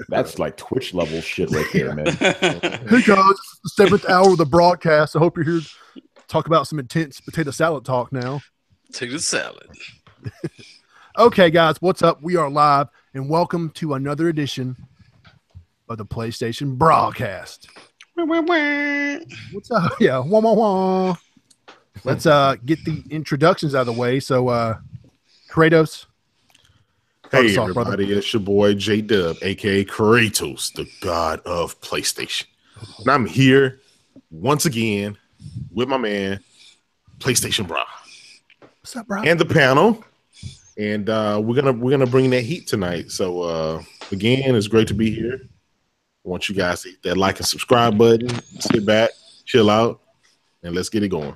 That's like Twitch level shit right there, man. Hey guys, it's the 7th hour of the broadcast. I hope you're here to talk about some intense potato salad talk now. Potato salad. Okay, guys, what's up? We are live, and welcome to another edition of the PlayStation BRAHcast. What's up? Yeah, wah, wah, wah. Let's get the introductions out of the way. So, Kratos. Hey, everybody, it's your boy J-Dub, a.k.a. Kratos, the god of PlayStation. And I'm here once again with my man, PlayStation Brah. What's up, bro? And the panel. And we're gonna bring that heat tonight. So, again, it's great to be here. I want you guys to hit that like and subscribe button, sit back, chill out, and let's get it going.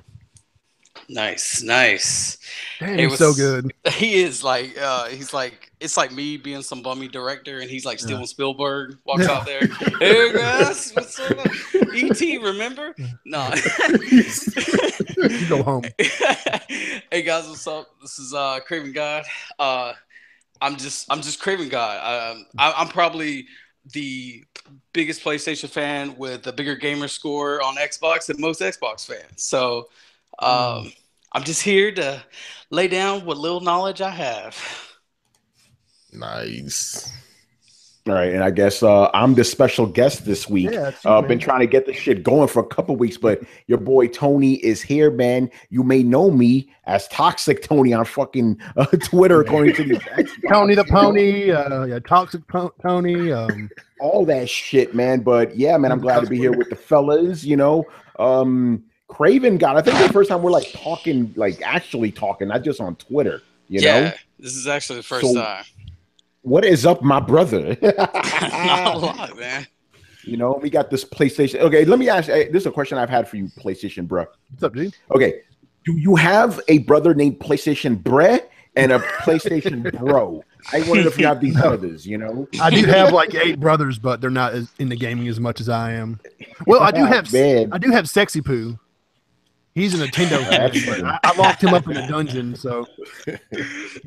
Nice. Damn, he's so good. He is like, it's like me being some bummy director, and he's like Steven Spielberg walks out there. Hey guys, what's up? E.T. Remember? No. You go home. Hey guys, what's up? This is KravenGod. I'm just KravenGod. I'm probably the biggest PlayStation fan with a bigger gamer score on Xbox than most Xbox fans. So. I'm just here to lay down what little knowledge I have. Nice. All right, and I guess I'm the special guest this week. Yeah, been trying to get this shit going for a couple weeks, but your boy Tony is here, man. You may know me as Toxic Tony on fucking Twitter, according to the Tony the Pony, Toxic Tony, all that shit, man. But yeah, man, I'm glad to be here with the fellas. You know, KravenGod. I think the first time we're like talking, like actually talking, not just on Twitter. You know, this is actually the first time. What is up, my brother? Not a lot, man. You know, we got this PlayStation. Okay, let me ask. This is a question I've had for you, PlayStation Brah. What's up, dude? Okay, do you have a brother named PlayStation Brah and a PlayStation Bro? I wondered if you have these brothers. You know, I do have like 8 brothers, but they're not into gaming as much as I am. Well, I do have Sexy Poo. He's a Nintendo fan. I locked him up in a dungeon, so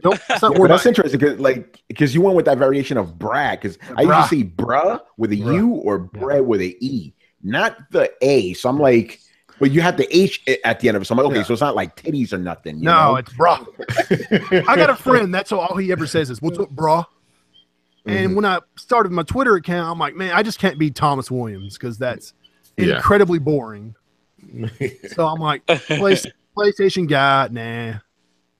that's interesting because you went with that variation of Brah. Because I usually see Brah with a U or Brah with an E, not the A. So I'm like, but you have the H at the end of it. So I'm like, okay, so it's not like titties or nothing. You know? It's Brah. I got a friend. That's all he ever says is, "What's up, Brah?" And when I started my Twitter account, I'm like, man, I just can't be Thomas Williams because that's incredibly boring. So I'm like, PlayStation guy, nah.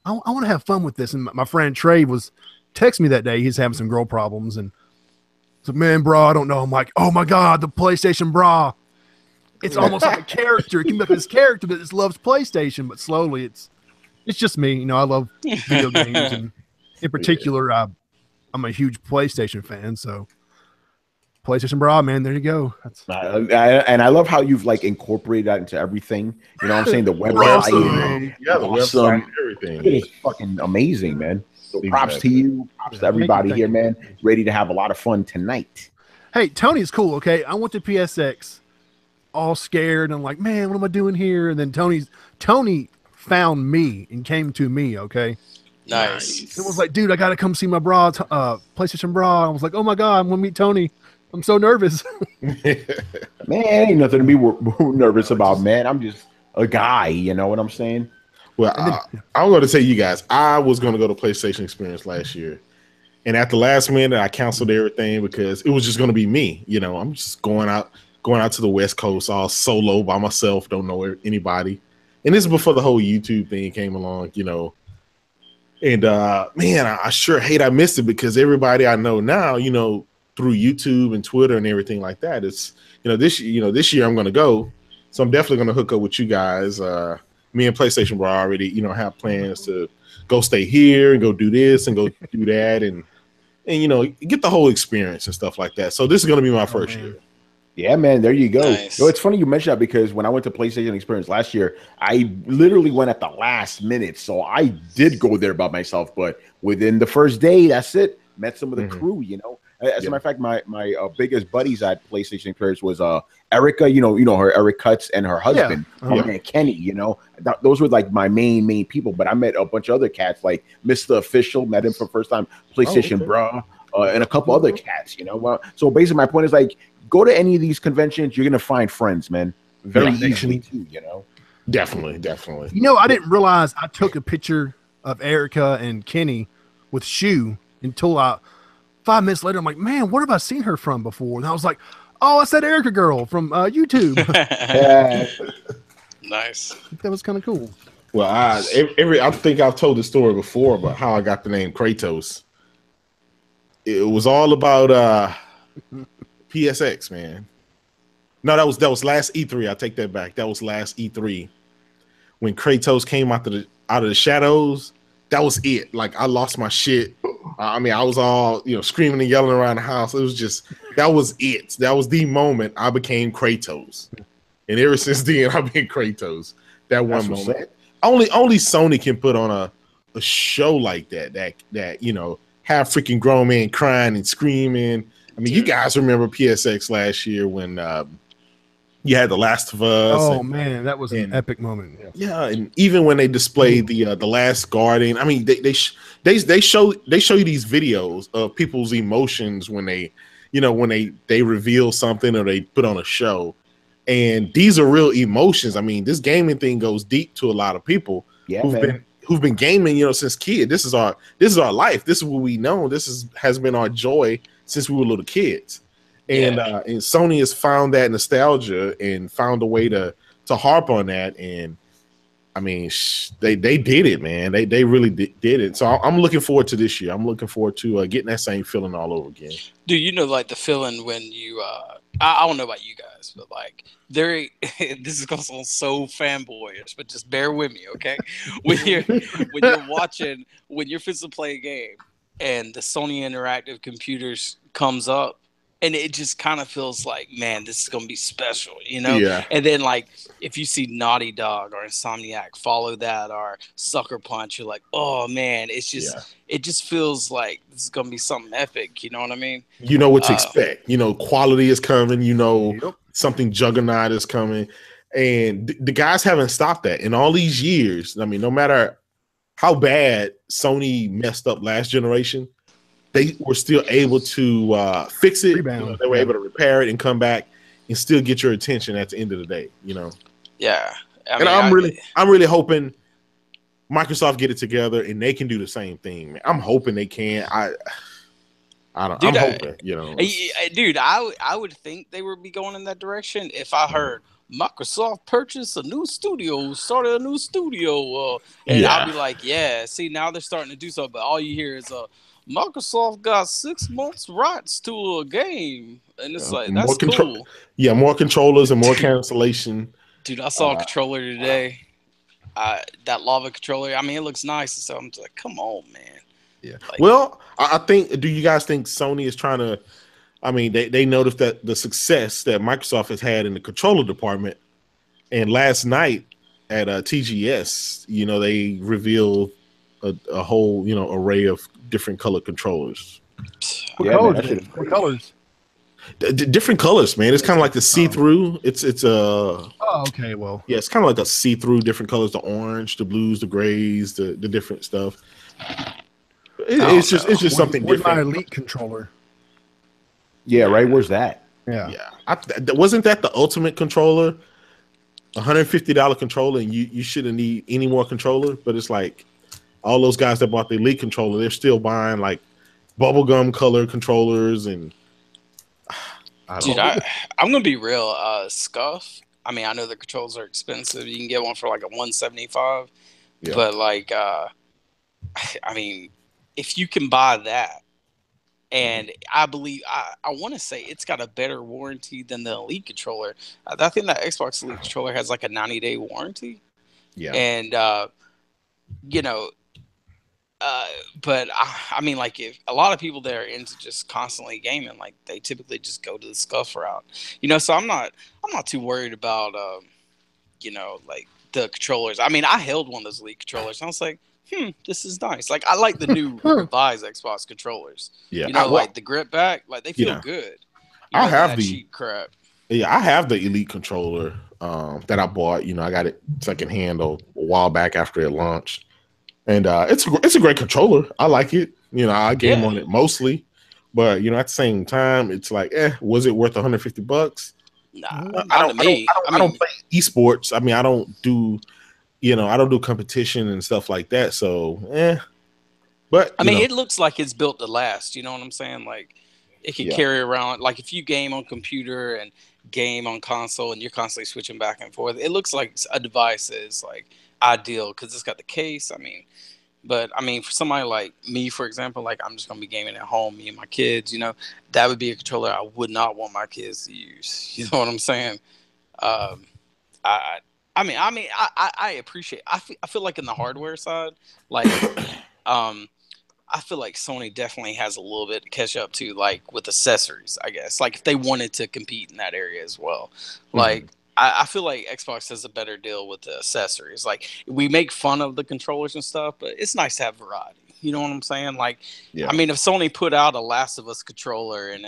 I want to have fun with this. And my friend Trey was texting me that day. He's having some girl problems, and so, man, bro, I don't know. I'm like, oh my god, the PlayStation Brah. It's almost like a character. It can be this character that just loves PlayStation, but slowly it's just me. You know, I love video games, and in particular, I'm a huge PlayStation fan. So. PlayStation Brah, man, there you go. And I love how you've like incorporated that into everything. You know what I'm saying? The website, the website, everything. It is fucking amazing, man. So props to you, props to everybody here, man. Ready to have a lot of fun tonight. Hey, Tony's cool, okay? I went to PSX all scared. I'm like, man, what am I doing here? And then Tony found me and came to me, okay? Nice. It was like, dude, I gotta come see my PlayStation Brah. I was like, oh my god, I'm gonna meet Tony. I'm so nervous. Man, ain't nothing to be nervous about, man. I'm just a guy, you know what I'm saying? Well, I'm going to tell you guys, I was going to go to PlayStation Experience last year. And at the last minute, I canceled everything because it was just going to be me. You know, I'm just going out to the West Coast all solo by myself, don't know anybody. And this is before the whole YouTube thing came along, you know. And, man, I sure hate I missed it because everybody I know now, you know, through YouTube and Twitter and everything like that. It's, this year I'm going to go. So I'm definitely going to hook up with you guys. Me and PlayStation Brah already, have plans to go stay here and go do this and go do that and get the whole experience and stuff like that. So this is going to be my first year. Yeah, man, there you go. Nice. It's funny you mentioned that because when I went to PlayStation Experience last year, I literally went at the last minute. So I did go there by myself, but within the first day, that's it. Met some of the crew, As a matter of fact, my biggest buddies at PlayStation Experience was Erica, you know her, Eric Cutts, and her husband, and Kenny. Those were like my main people. But I met a bunch of other cats, like Mr. Official, met him for the first time. PlayStation Brah, and a couple other cats, you know. Well, so basically, my point is like, go to any of these conventions, you're gonna find friends, man. Very easily too, you know. Definitely. You know, I didn't realize I took a picture of Erica and Kenny with Shu until 5 minutes later. I'm like, man, where have I seen her from before? And I was like, oh, it's that Erica girl from YouTube. Nice. That was kind of cool. Well, I think I've told this story before about how I got the name Kratos. It was all about PSX, man. No, that was last E3. I take that back. That was last E3 when Kratos came out of the shadows. That was it. Like, I lost my shit. I mean, I was all, screaming and yelling around the house. It was just, that was it. That was the moment I became Kratos. And ever since then, I've been Kratos. That one moment. Only Sony can put on a show like that have freaking grown men crying and screaming. I mean, you guys remember PSX last year when you had The Last of Us. Oh, man, that was an epic moment. Yeah, and even when they displayed the Last Guardian, I mean, they show you these videos of people's emotions when they reveal something or they put on a show, and these are real emotions. I mean, this gaming thing goes deep to a lot of people who've been gaming, since kid. This is our life. This is what we know. Has been our joy since we were little kids. And Sony has found that nostalgia and found a way to harp on that. And I mean, they did it, man. They really did it. So I'm looking forward to this year. I'm looking forward to getting that same feeling all over again. Dude, like the feeling when you I don't know about you guys, but like this is gonna sound so fanboyish, but just bear with me, okay? When you're physically play a game and the Sony Interactive computers comes up, and it just kind of feels like, man, this is going to be special, Yeah. And then, like, if you see Naughty Dog or Insomniac follow that or Sucker Punch, you're like, oh, man, it just feels like this is going to be something epic. You know what I mean? You know what to expect. Quality is coming. Something juggernaut is coming. And the guys haven't stopped that in all these years. I mean, no matter how bad Sony messed up last generation, they were still able to fix it. They were able to repair it and come back and still get your attention at the end of the day. Yeah, I'm really hoping Microsoft get it together and they can do the same thing. Man. I'm hoping they can. I'm hoping. Dude, I would think they would be going in that direction if I heard Microsoft purchased a new studio, started a new studio, and I'll be like, yeah. See, now they're starting to do something, but all you hear is Microsoft got 6 months rights to a game, and it's like that's cool. Yeah, more controllers and more cancellation. Dude, I saw a controller today. That lava controller. I mean, it looks nice, so I'm just like, come on, man. Yeah. Well, I think. Do you guys think Sony is trying to? I mean, they noticed that the success that Microsoft has had in the controller department, and last night at TGS, they revealed a whole array of different color controllers. What colors? Different colors, man. It's kind of like the see-through. It's oh, okay. Well, yeah, it's kind of like a see-through. Different colors: the orange, the blues, the grays, the different stuff. It's just something different. My Elite controller. Yeah, right. Where's that? Yeah. Wasn't that the ultimate controller? $150 controller, and you shouldn't need any more controller. But it's like all those guys that bought the Elite controller, they're still buying like bubblegum color controllers, and I'm gonna be real. Scuff. I mean, I know the controllers are expensive. You can get one for like a $175, but like, I mean, if you can buy that. And I believe I want to say it's got a better warranty than the Elite controller. I think that Xbox Elite controller has like a 90-day warranty. Yeah. And but I mean, like, if a lot of people that are into just constantly gaming, like, they typically just go to the scuff route. So I'm not too worried about like the controllers. I mean, I held one of those Elite controllers and I was like, this is nice. Like, I like the new revised Xbox controllers. Yeah, like the grip back, like they feel good. I have the cheap crap. Yeah, I have the Elite controller that I bought. I got it secondhand a while back after it launched, and it's a great controller. I like it. I game on it mostly, But at the same time, it's like, was it worth $150? Nah, I don't play esports. I mean, I don't do competition and stuff like that. So, But I mean, it looks like it's built to last. You know what I'm saying? Like, it can carry around. Like, if you game on computer and game on console, and you're constantly switching back and forth, it looks like a device is like ideal because it's got the case. I mean. But I mean, for somebody like me, for example, like I'm just gonna be gaming at home, me and my kids. That would be a controller I would not want my kids to use. You know what I'm saying? I appreciate. I feel like in the hardware side, like, I feel like Sony definitely has a little bit to catch up to, like with accessories. I guess, like if they wanted to compete in that area as well, like. I feel like Xbox has a better deal with the accessories. Like we make fun of the controllers and stuff, but it's nice to have variety. You know what I'm saying? Like, I mean, if Sony put out a Last of Us controller and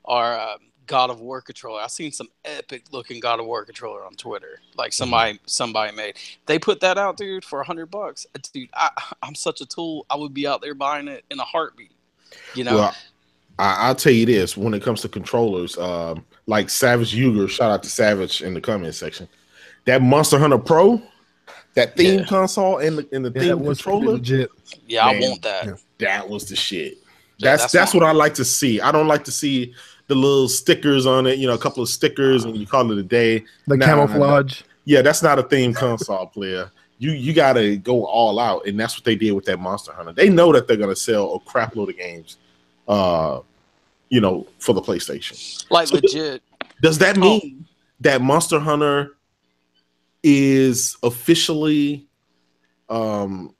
or God of War controller, I've seen some epic looking God of War controller on Twitter. Like somebody made. They put that out, dude, for $100. Dude, I'm such a tool. I would be out there buying it in a heartbeat. Well, I'll tell you this: when it comes to controllers, like Savage Uger, shout out to Savage in the comment section. That Monster Hunter Pro, that theme console and the theme controller, legit. Yeah, man, I want that. Yeah. That was the shit. That's what I like to see. I don't like to see the little stickers on it. A couple of stickers, and you call it a day. The camouflage. Yeah, that's not a theme console player. You got to go all out, and that's what they did with that Monster Hunter. They know that they're gonna sell a crap load of games. For the PlayStation. Like, so legit. Does that mean that Monster Hunter is officially in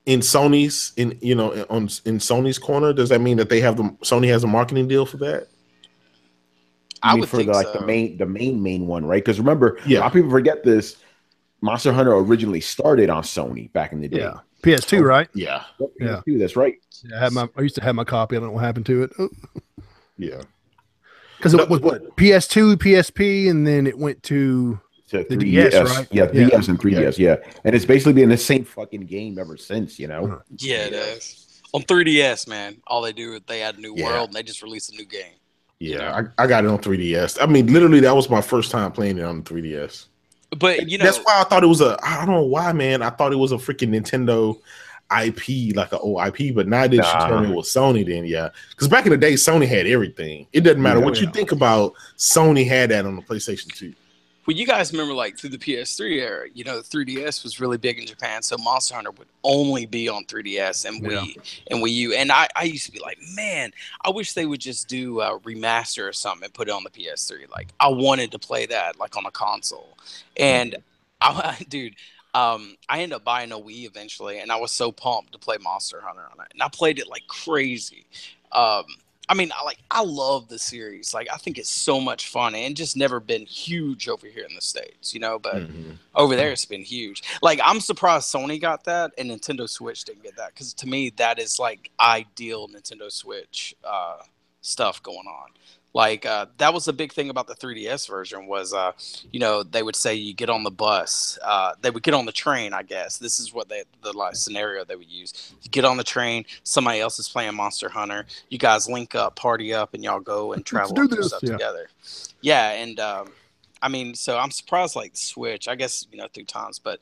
Sony's in Sony's corner? Does that mean that Sony has a marketing deal for that? I would think so. the main one, right? Because remember, a lot of people forget this. Monster Hunter originally started on Sony back in the day. Yeah. PS2, right? Yeah. PS2, that's right. Yeah, I used to have my copy. I don't know what happened to it. Yeah. Because it was what? PS2, PSP, and then it went to the 3DS, DS, right? Yeah, DS and 3DS, yeah. And it's basically been the same fucking game ever since, Yeah, it is. On 3DS, man, all they do is they add a new world and they just release a new game. Yeah, I got it on 3DS. I mean, literally, that was my first time playing it on the 3DS. But, that's why I thought it was I don't know why, man. I thought it was a freaking Nintendo IP, like an old IP, but now that you tell me it was Sony, then because back in the day, Sony had everything. It doesn't matter what you think about. Sony had that on the PlayStation 2. Well, you guys remember, like through the PS3 era, the 3DS was really big in Japan, so Monster Hunter would only be on 3DS and Wii U. And I used to be like, man, I wish they would just do a remaster or something and put it on the PS3. Like, I wanted to play that like on a console, and I ended up buying a Wii eventually, and I was so pumped to play Monster Hunter on it, and I played it like crazy. I mean, I love the series. Like, I think it's so much fun, and just never been huge over here in the States, but over there it's been huge. Like, I'm surprised Sony got that and Nintendo Switch didn't get that, because to me that is like ideal Nintendo Switch stuff going on. Like, that was the big thing about the 3DS version was, they would say you get on the bus. They would get on the train, I guess. This is what the scenario they would use. You get on the train. Somebody else is playing Monster Hunter. You guys link up, party up, and y'all go and travel and do stuff together. Yeah, and, so I'm surprised, like, Switch, I guess, through times, but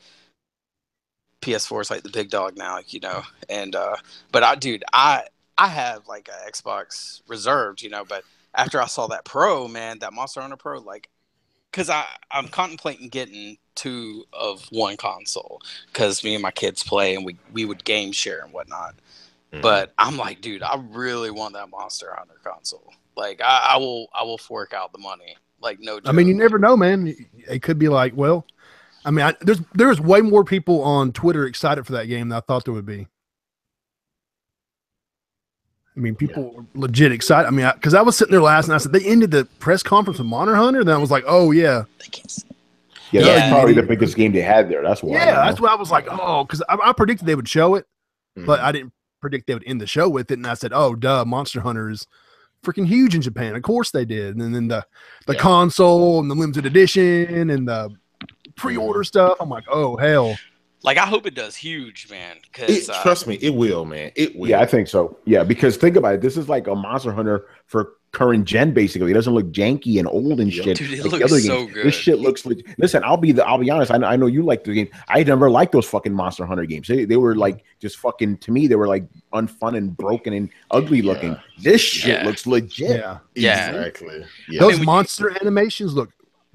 PS4 is like the big dog now, and, but I have, like, an Xbox reserved, but after I saw that Pro, man, that Monster Hunter Pro, like, because I'm contemplating getting 2 of one console, because me and my kids play and we would game share and whatnot. But I'm like, dude, I really want that Monster Hunter console. Like, I will fork out the money. Like, no joke. I mean, you never know, man. It could be like, well, I mean, there's way more people on Twitter excited for that game than I thought there would be. I mean, people were legit excited. I mean, because I was sitting there last night, I said, they ended the press conference with Monster Hunter? Then I was like, oh, yeah. Yeah, that's probably the biggest game they had there. That's why. Yeah, that's why I was like, oh, because I predicted they would show it, but I didn't predict they would end the show with it. And I said, oh, duh, Monster Hunter is freaking huge in Japan. Of course they did. And then the console and the limited edition and the pre-order stuff. I'm like, oh, hell. Like, I hope it does huge, man. Because trust me, it will, man. It will. Yeah, I think so. Yeah, because think about it. This is like a Monster Hunter for current gen, basically. It doesn't look janky and old and shit. Dude, it like looks the other so games. good. This shit looks legit. Listen, I'll be honest. I know you like the game. I never liked those fucking Monster Hunter games. They were like just fucking, to me, they were like unfun and broken and ugly looking. This shit looks legit. Yeah, exactly. Yeah. Those monster animations look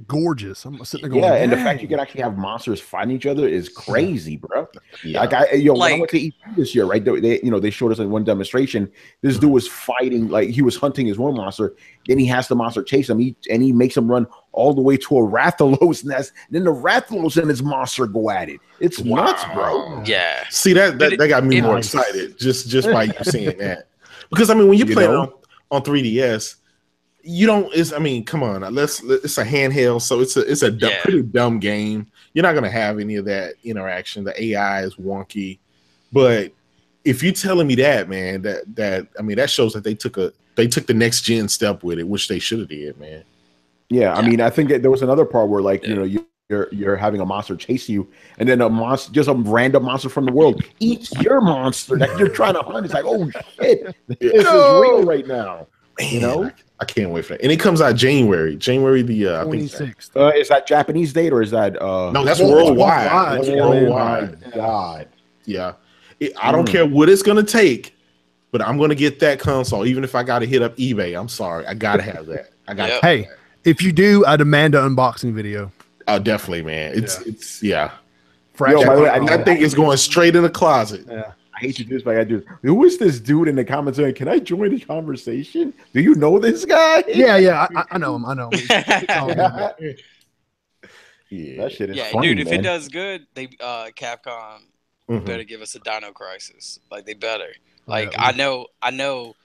gorgeous. I'm sitting there going, and the fact you can actually have monsters fighting each other is crazy, bro. Yeah. Like when I went to E3 this year, right? They showed us in one demonstration. This dude was fighting, like he was hunting his one monster. Then he has the monster chase him, and he makes him run all the way to a Rathalos nest. Then the Rathalos and his monster go at it. It's nuts, bro. Yeah. See that got me more excited just by you saying that, because I mean when you play on 3DS. You don't. I mean, come on. It's a handheld, so it's a pretty dumb game. You're not gonna have any of that interaction. The AI is wonky, but if you're telling me that, man, that shows that they took the next gen step with it, which they should have did, man. Yeah, I mean, I think there was another part where like you're having a monster chase you, and then just a random monster from the world eats your monster that you're trying to hunt. It's like, oh shit, this is real right now. Man, I can't wait for that. And it comes out January the 26th. Is that Japanese date or is that no, that's worldwide. That's worldwide. Oh my God. Yeah. I don't care what it's gonna take, but I'm gonna get that console, even if I gotta hit up eBay. I'm sorry. I gotta have that. Hey, if you do, I demand an unboxing video. Oh, definitely, man. It's Yo, by the way, I think it's going straight in the closet. Yeah. I hate to do this, but I do. Who is this dude in the comments saying, "Can I join the conversation?" Do you know this guy? Yeah, I know him. I know him. That shit is funny, dude. If man. it does good, they Capcom better give us a Dino Crisis. Like they better. Like I know.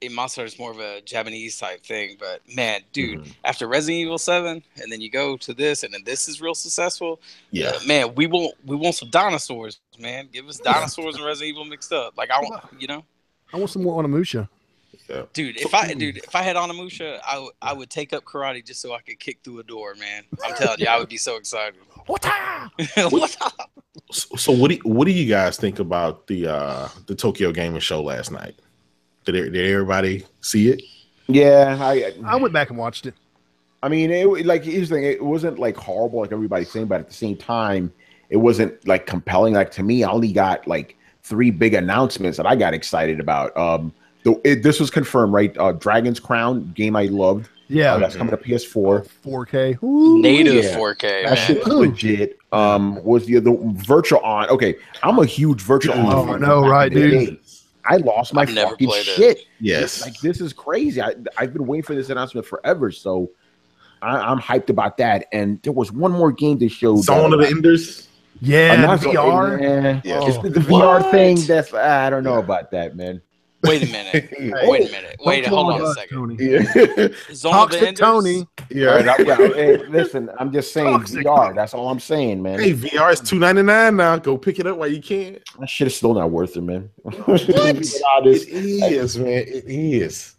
In Monster is more of a Japanese type thing, but man, dude, after Resident Evil 7, and then you go to this, and then this is real successful. Yeah, man, we want some dinosaurs, man. Give us dinosaurs and Resident Evil mixed up. Like I want some more Onimusha. Yeah. Dude, if I had Onimusha, I would take up karate just so I could kick through a door, man. I'm telling you, I would be so excited. So what do you guys think about the Tokyo Gaming Show last night? Did everybody see it? Yeah, I went back and watched it. I mean, here's the thing. It wasn't like horrible like everybody's saying, but at the same time, it wasn't like compelling. Like to me, I only got like 3 big announcements that I got excited about. This was confirmed, right? Dragon's Crown, game I loved. Yeah, that's coming to PS4, 4K, native 4K. That shit's legit. Was the Virtual On? Okay, I'm a huge Virtual On. Oh, I know, right, dude. I lost my fucking shit. Yes. Like, this is crazy. I've been waiting for this announcement forever, so I'm hyped about that. And there was one more game they showed. Zone of the Enders? Yeah, VR. It's the VR thing. That's I don't know about that, man. Wait a minute. Wait, hold on a second. Toxic Tony. Yeah. Hey, listen, I'm just saying VR. That's all I'm saying, man. Hey, VR is $2.99 now. Go pick it up while you can. That shit is still not worth it, man. It is, man. It is.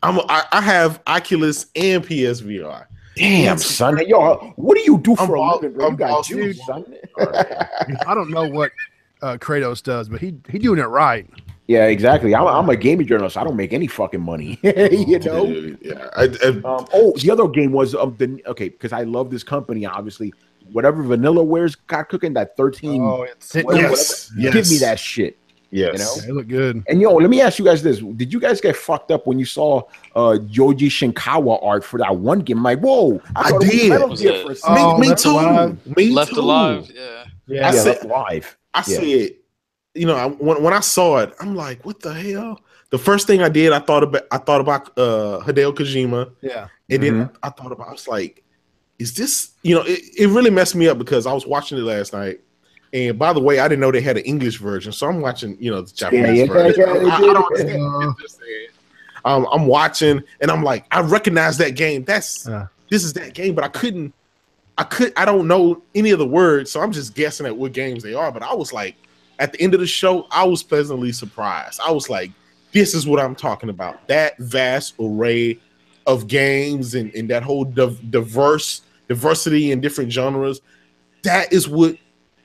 I have Oculus and PSVR. Damn, son. Hey, yo, what do you do for a living, bro? You got juice, son. I don't know what Kratos does, but he doing it right. Yeah, exactly. I'm a gaming journalist. I don't make any fucking money. You know. Dude, yeah. The other game was because I love this company. Obviously, whatever Vanillaware's got cooking, that 13. Yes. Give me that shit. Yes, you know? They look good. And let me ask you guys this: did you guys get fucked up when you saw Yoji Shinkawa art for that one game? I'm like, whoa! I did. Me too. Me Left too. Alive. Yeah. Left Alive. I said. When I saw it, I'm like, what the hell? The first thing I did, I thought about Hideo Kojima. Yeah. And then I was like, is this, it really messed me up because I was watching it last night. And by the way, I didn't know they had an English version. So I'm watching, the Japanese version. I don't understand what they're saying. I'm watching and I'm like, I recognize that game. This is that game, but I don't know any of the words. So I'm just guessing at what games they are. But I was like, at the end of the show, I was pleasantly surprised. I was like, this is what I'm talking about. That vast array of games and that whole diversity in different genres. That is what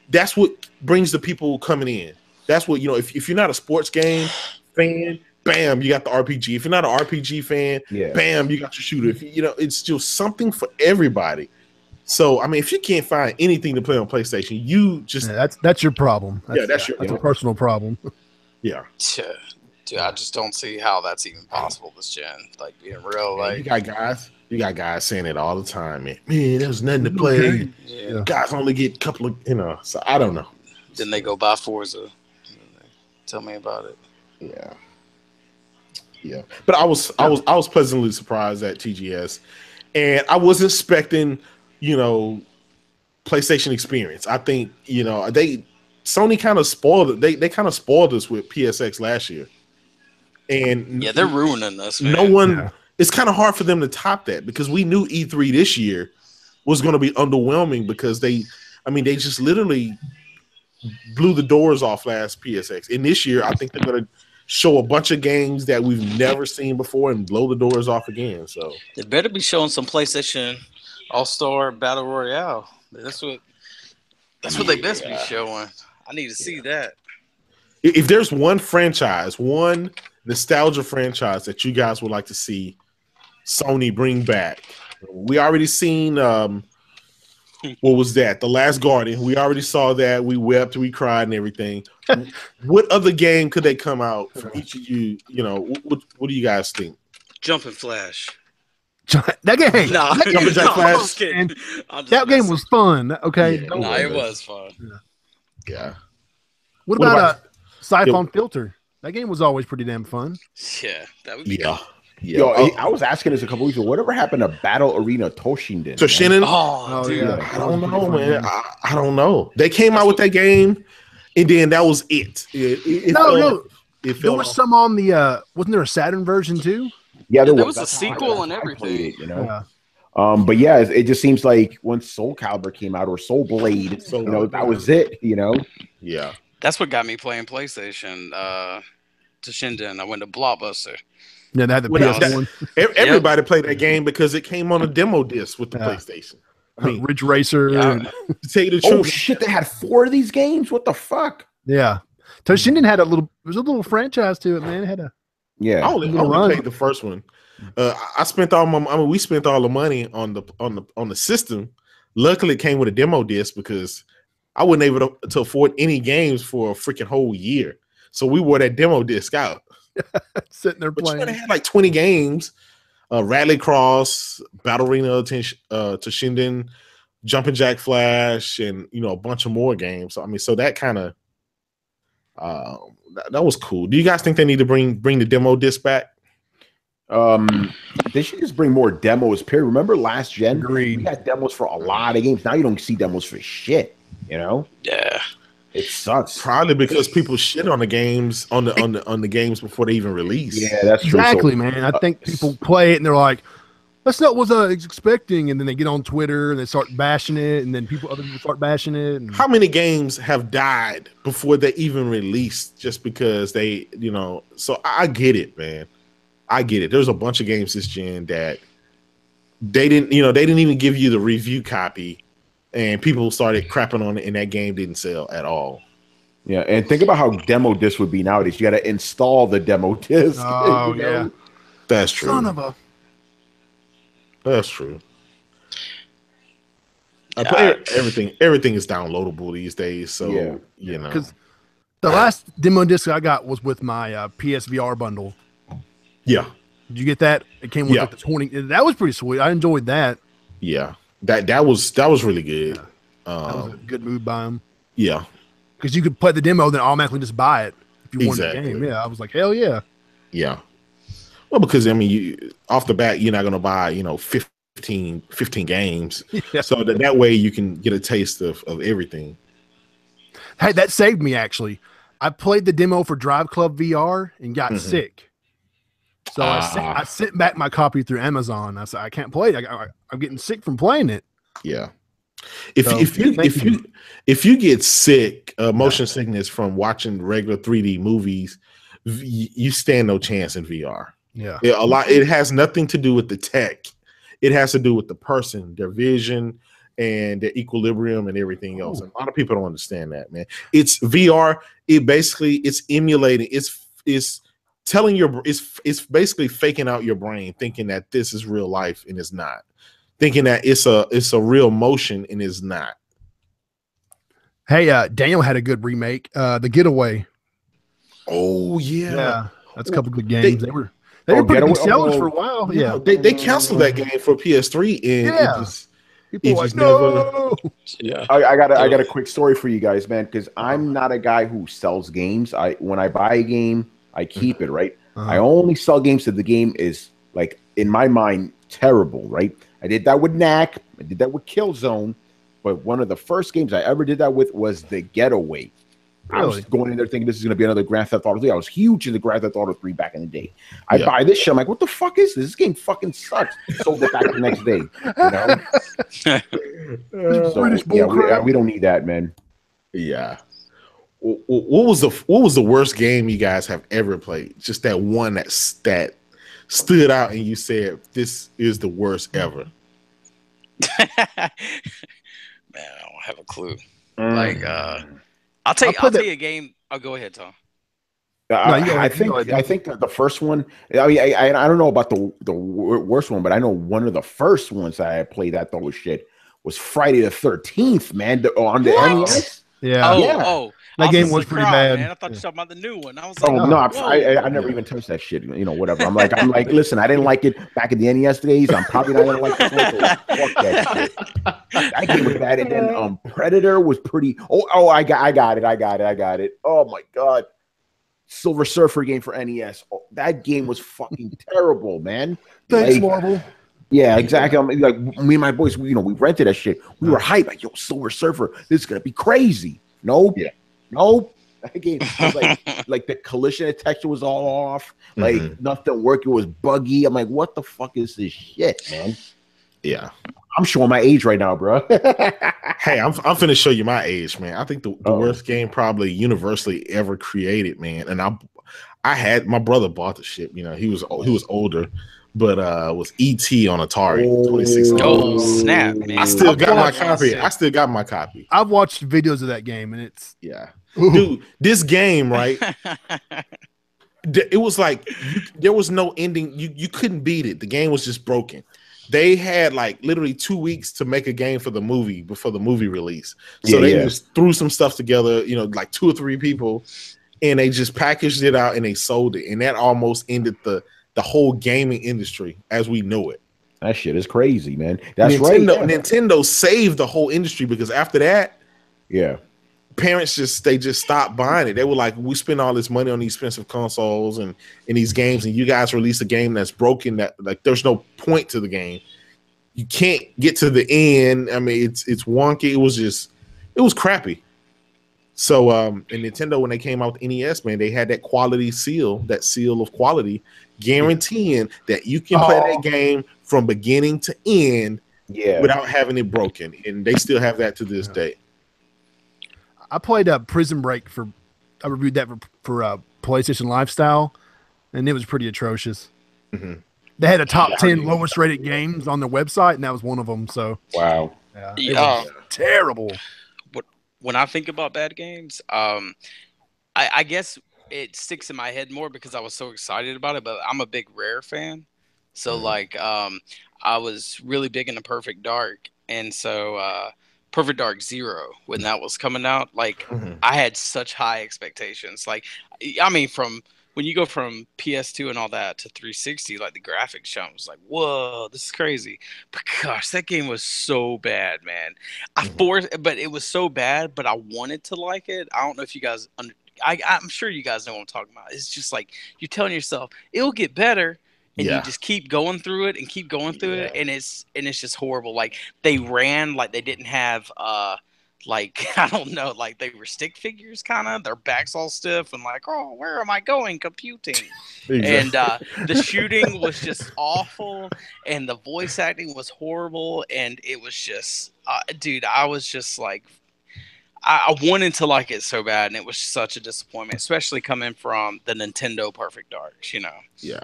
that's what brings the people coming in. That's what, you know, if you're not a sports game fan, bam, you got the RPG. If you're not an RPG fan, bam, you got your shooter. If you know, it's just something for everybody. So, I mean, if you can't find anything to play on PlayStation, you just that's your problem. That's a personal problem. Yeah. Dude, I just don't see how that's even possible this gen. Like being real, like you got guys saying it all the time, man. Man, there's nothing to play. Yeah. Guys only get a couple of, you know. So I don't know. Then they go buy Forza. Tell me about it. Yeah. But I was pleasantly surprised at TGS, and I was expecting, you know, PlayStation experience. I think, you know, Sony kind of spoiled it. They kind of spoiled us with PSX last year. And they're ruining us, man. No one it's kind of hard for them to top that, because we knew E3 this year was going to be underwhelming, because they just literally blew the doors off last PSX. And this year, I think they're going to show a bunch of games that we've never seen before and blow the doors off again. So they better be showing some PlayStation All-Star Battle Royale. That's what they best be showing. I need to see that. If there's one franchise, one nostalgia franchise that you guys would like to see Sony bring back, we already seen what was that? The Last Guardian. We already saw that. We wept, we cried, and everything. What other game could they come out from each of you? You know, what do you guys think? Jumping Flash. That game. No, Jumping Jack Flash. That game was fun. Okay. Yeah, no, it was fun. Yeah. What about Siphon Filter? That game was always pretty damn fun. Yeah, that would be cool. Yeah. Yo, I was asking this a couple weeks ago. Whatever happened to Battle Arena Toshinden? Oh, dude. Yeah. I don't know, man. I don't know. They came out with that game, and then that was it. No. There was some on the. Wasn't there a Saturn version too? Yeah, there was a sequel and everything. You know. Yeah. But yeah, it just seems like once Soul Calibur came out, or Soul Blade, you know, that was it. You know. Yeah. That's what got me playing PlayStation. Toshinden. I went to Blockbuster. Yeah, they had the PS1. Everybody played that game because it came on a demo disc with the PlayStation. I mean, Ridge Racer. To tell you the truth. Oh shit! They had 4 of these games. What the fuck? Yeah, Toshinden had there's a little franchise to it, man. It had a I only played the first one. I spent we spent all the money on the system. Luckily, it came with a demo disc because I wasn't able to afford any games for a freaking whole year. So we wore that demo disc out. Sitting there playing. But you had like 20 games. Rallycross, Battle Arena, Toshinden, Jumping Jack Flash, and you know, a bunch of more games. So, I mean, so that kind of that was cool. Do you guys think they need to bring the demo disc back? They should just bring more demos. Period. Remember last gen? Agreed. We had demos for a lot of games. Now you don't see demos for shit. You know? Yeah. It sucks. Probably because people shit on the games on the games before they even release. Yeah, that's true. Exactly, man. I think people play it and they're like, "That's not what I was expecting," and then they get on Twitter and they start bashing it, and then other people start bashing it. And how many games have died before they even released just because they, you know? So I get it, man. I get it. There's a bunch of games this gen that they didn't even give you the review copy. And people started crapping on it, and that game didn't sell at all. Yeah, and think about how demo disc would be nowadays. You got to install the demo disc. Oh, yeah. That's true. Son of a... That's true. Everything is downloadable these days, so you know. Because the last demo disc I got was with my PSVR bundle. Yeah. Did you get that? It came with like the 20. That was pretty sweet. I enjoyed that. Yeah. That was really good. Yeah. That was a good move by him. Yeah. Because you could play the demo, then automatically just buy it if you wanted the game. Yeah. I was like, hell yeah. Yeah. Well, because I mean, you off the bat, you're not gonna buy, 15 games. Yeah. So that way you can get a taste of everything. Hey, that saved me actually. I played the demo for Drive Club VR and got sick. So I sent back my copy through Amazon. I said I can't play it. I'm getting sick from playing it. Yeah. If you get sick, motion sickness from watching regular 3D movies, you stand no chance in VR. Yeah. It has nothing to do with the tech. It has to do with the person, their vision, and the equilibrium and everything else. And a lot of people don't understand that, man. It's VR. It's emulating. It's telling it's basically faking out your brain, thinking that this is real life and it's not. Thinking that it's a real motion and it's not. Hey, Daniel had a good remake, The Getaway. Oh yeah, that's a couple good games. They were pretty big sellers for a while. Yeah, they canceled that game for PS3, and people were like, no. Yeah, I got a quick story for you guys, man, because I'm not a guy who sells games. When I buy a game, I keep it, right? I only sell games if the game is, like, in my mind, terrible, right? I did that with Knack. I did that with Killzone. But one of the first games I ever did that with was The Getaway. Really? I was going in there thinking this is going to be another Grand Theft Auto 3. I was huge into Grand Theft Auto 3 back in the day. I buy this shit. I'm like, what the fuck is this? This game fucking sucks. Sold it back the next day. You know? We don't need that, man. Yeah. What was the worst game you guys have ever played? Just that one that stood out and you said, this is the worst ever. Man, I don't have a clue. Like, I'll tell you a game. I'll go ahead, Tom. I think the first one. I mean, I don't know about the worst one, but I know one of the first ones I played that thought was shit was Friday the 13th, man, on the NES. Yeah. That game was pretty bad. Man. I thought you were talking about the new one. I was like, I never even touched that shit. You know, whatever. I'm like, listen, I didn't like it back in the NES days. I'm probably not gonna like it. Fuck that shit. That game was bad. And then Predator was pretty. I got it. Oh my god, Silver Surfer game for NES. Oh, that game was fucking terrible, man. Thanks, Marvel. Yeah, exactly. I mean, like, me and my boys, we rented that shit. We were hyped, like, yo, Silver Surfer, this is gonna be crazy. Nope. That game was like the collision detection was all off. Like nothing working, was buggy. I'm like, what the fuck is this shit, man? Yeah, I'm showing my age right now, bro. Hey, I'm finna show you my age, man. I think the worst game probably universally ever created, man. And I had my brother bought the shit. You know, he was older. But was E.T. on Atari 2016. Oh snap, man. I still got my copy. I've watched videos of that game and it's dude, this game, right? It was like there was no ending. You couldn't beat it. The game was just broken. They had like literally 2 weeks to make a game for the movie before the movie release. So they just threw some stuff together, you know, like 2 or 3 people, and they just packaged it out and they sold it. And that almost ended the whole gaming industry as we know it. That shit is crazy, man. That's Nintendo saved the whole industry because after that, parents just stopped buying it. They were like, we spend all this money on these expensive consoles and these games, and you guys release a game that's broken, that like there's no point to the game. You can't get to the end. I mean, it's wonky. It was crappy. So and Nintendo, when they came out with NES, man, they had that quality seal, that seal of quality, guaranteeing that you can play that game from beginning to end without having it broken. And they still have that to this day. I played Prison Break I reviewed that for PlayStation Lifestyle, and it was pretty atrocious. They had a top 10 lowest rated games on their website, and that was one of them. So wow, it was terrible. When I think about bad games, I guess it sticks in my head more because I was so excited about it. But I'm a big Rare fan, so like I was really big into Perfect Dark, and so Perfect Dark 0 when that was coming out, like I had such high expectations. Like, I mean, from when you go from PS2 and all that to 360, like the graphics jump was like, whoa, this is crazy. But gosh, that game was so bad, man. But it was so bad, but I wanted to like it. I don't know if you guys, I'm sure you guys know what I'm talking about. It's just like you're telling yourself it'll get better, and you just keep going through it and keep going through it, and it's just horrible. Like they ran like they didn't have like, I don't know, like they were stick figures kind of. Their backs all stiff and like, oh, where am I going? Computing. And the shooting was just awful, and the voice acting was horrible, and it was just, dude, I was just like, I wanted to like it so bad, and it was such a disappointment, especially coming from the Nintendo Perfect Darks, you know. Yeah.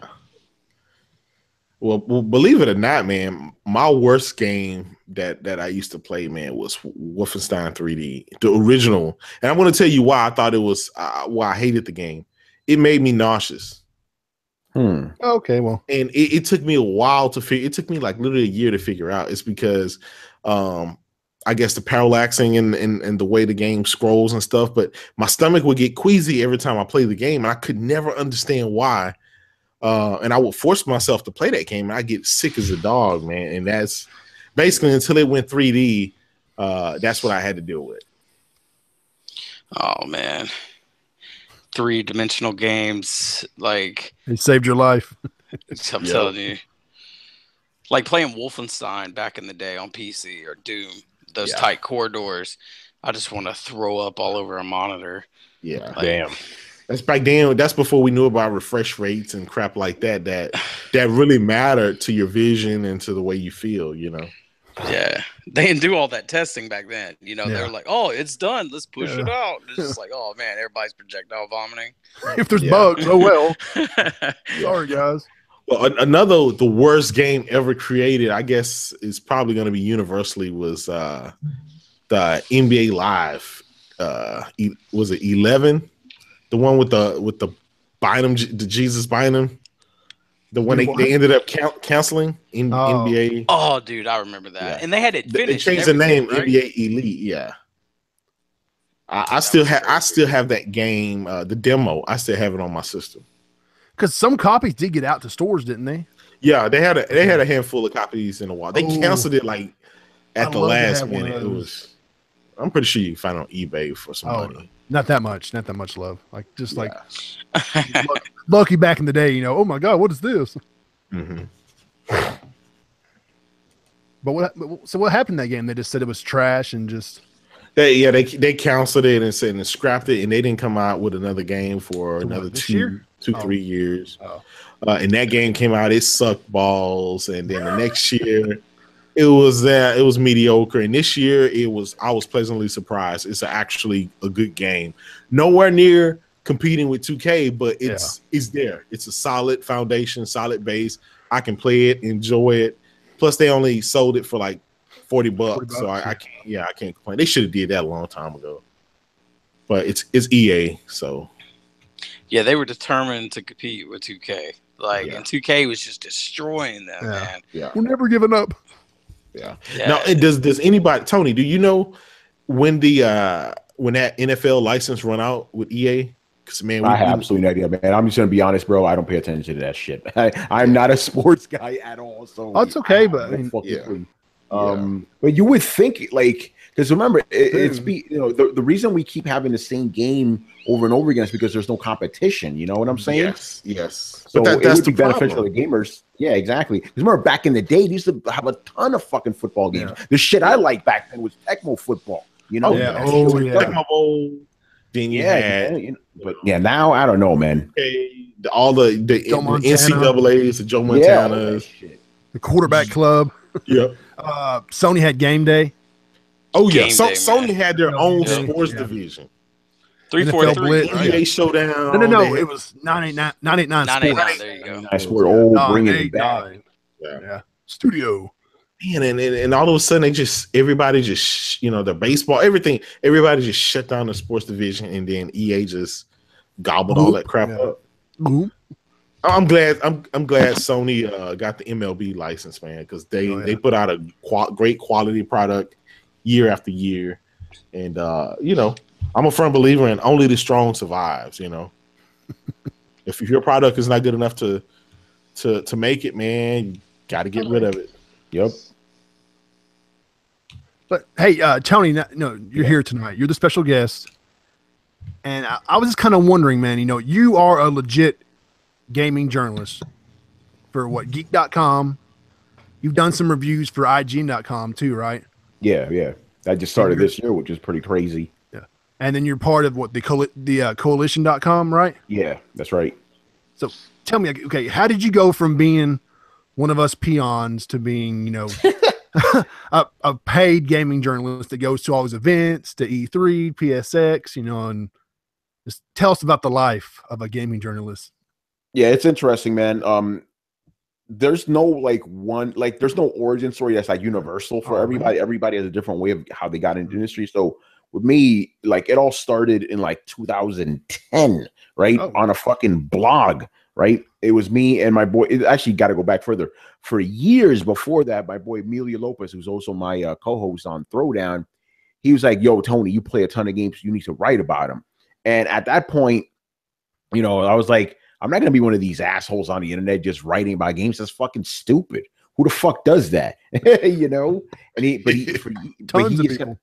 Well, believe it or not, man, my worst game that I used to play, man, was Wolfenstein 3D, the original. And I'm going to tell you why I thought it was why I hated the game. It made me nauseous. Okay, well, and it took me a while to figure. It took me like literally a year to figure out. It's because, I guess the parallaxing and the way the game scrolls and stuff. But my stomach would get queasy every time I play the game, and I could never understand why. And I would force myself to play that game, and I get sick as a dog, man. And that's basically until it went 3D. That's what I had to deal with. Oh man. 3-dimensional games, like it saved your life. I'm telling you, like playing Wolfenstein back in the day on PC or Doom, those tight corridors, I just want to throw up all over a monitor. Yeah, like, damn. That's back then. That's before we knew about refresh rates and crap like that. That really mattered to your vision and to the way you feel. You know. Yeah, they didn't do all that testing back then. You know, they were like, "Oh, it's done. Let's push it out." It's just like, "Oh man, everybody's projectile vomiting." If there's bugs, oh well. Sorry, guys. Well, the worst game ever created, I guess, is probably going to be universally was the NBA Live. Was it 11? The one with the Bynum, the Jesus Bynum. The one they ended up canceling in NBA. Oh, dude, I remember that. Yeah. And they had it finished. They changed the name, right? NBA Elite. Yeah. I still have that game, the demo. I still have it on my system. Because some copies did get out to stores, didn't they? Yeah, they had a handful of copies in a while. They canceled it like at the last minute. It was. I'm pretty sure you can find it on eBay for some money. Not that much Love. Like just like lucky back in the day, you know. Oh my God, what is this? Mm-hmm. But what happened in that game? They just said it was trash and just. They canceled it and said and scrapped it, and they didn't come out with another game for another 3 years. And that game came out, it sucked balls, and then the next year it was mediocre, and this year I was pleasantly surprised. It's actually a good game, nowhere near competing with 2K, but it's there. It's a solid foundation, solid base. I can play it, enjoy it. Plus, they only sold it for like $40, so I can't complain. They should have did that a long time ago, but it's EA, so they were determined to compete with 2K. And 2K was just destroying them, man. Yeah, we're never giving up. Yeah. Now, does anybody, Tony? Do you know when that NFL license run out with EA? Because man, I have absolutely no idea, man. I'm just gonna be honest, bro. I don't pay attention to that shit. I'm not a sports guy at all. So that's okay, but but you would think because remember, the reason we keep having the same game over and over again is because there's no competition. You know what I'm saying? Yes. So it would be beneficial to gamers. Yeah, exactly. Because remember, back in the day, they used to have a ton of fucking football games. Yeah. The shit I liked back then was Tecmo football. You know? Tecmo Bowl. Then but now I don't know, man. All the NCAAs, the Joe Montanas, the quarterback club. Yep. Sony had Game Day. Oh yeah, Sony had their own sports division. 343 EA Showdown. No. It was 989 Sports. There you go. I swear, bringing it back. Yeah. Studio. Man, and all of a sudden everybody just their baseball, everybody just shut down the sports division, and then EA just gobbled all that crap up. I'm glad Sony got the MLB license, man, because they put out a great quality product year after year, and I'm a firm believer in only the strong survives. If your product is not good enough to make it, man, you got to get rid of it. Yep. But hey, Tony, you're here tonight. You're the special guest, and I was just kind of wondering, man. You are a legit gaming journalist for Geek.com. You've done some reviews for IGN.com too, right? Yeah. I just started this year, which is pretty crazy. Yeah. And then you're part of the Coalition.com, right? Yeah, that's right. So tell me, okay, how did you go from being one of us peons to being, a paid gaming journalist that goes to all these events, to E3, PSX, and just tell us about the life of a gaming journalist. Yeah, it's interesting, man. there's no like one, like there's no origin story that's like universal for everybody. Everybody has a different way of how they got into the industry. So with me, like it all started in like 2010, right? On a fucking blog, right? It was me and my boy. It actually got to go back further. For years before that, my boy Emilio Lopez, who's also my co-host on Throwdown, he was like, "Yo, Tony, you play a ton of games. You need to write about them." And at that point, you know, I was like, I'm not going to be one of these assholes on the internet just writing about games. That's fucking stupid. Who the fuck does that? You know? And tons of people.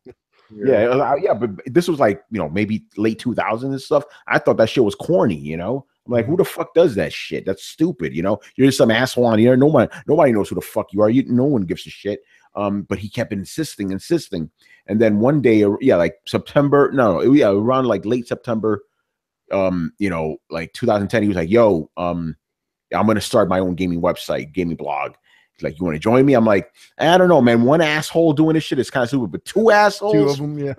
Yeah, but this was like, you know, maybe late 2000s and stuff. I thought that shit was corny, you know? I'm like, who the fuck does that shit? That's stupid, you know? You're just some asshole on the internet. Nobody knows who the fuck you are. No one gives a shit. But he kept insisting. And then one day, like around like late September, you know, like 2010, he was like, "Yo, I'm gonna start my own gaming website, gaming blog." He's like, "You want to join me?" I'm like, "I don't know, man. One asshole doing this shit is kind of stupid, but two assholes, two of them, yeah.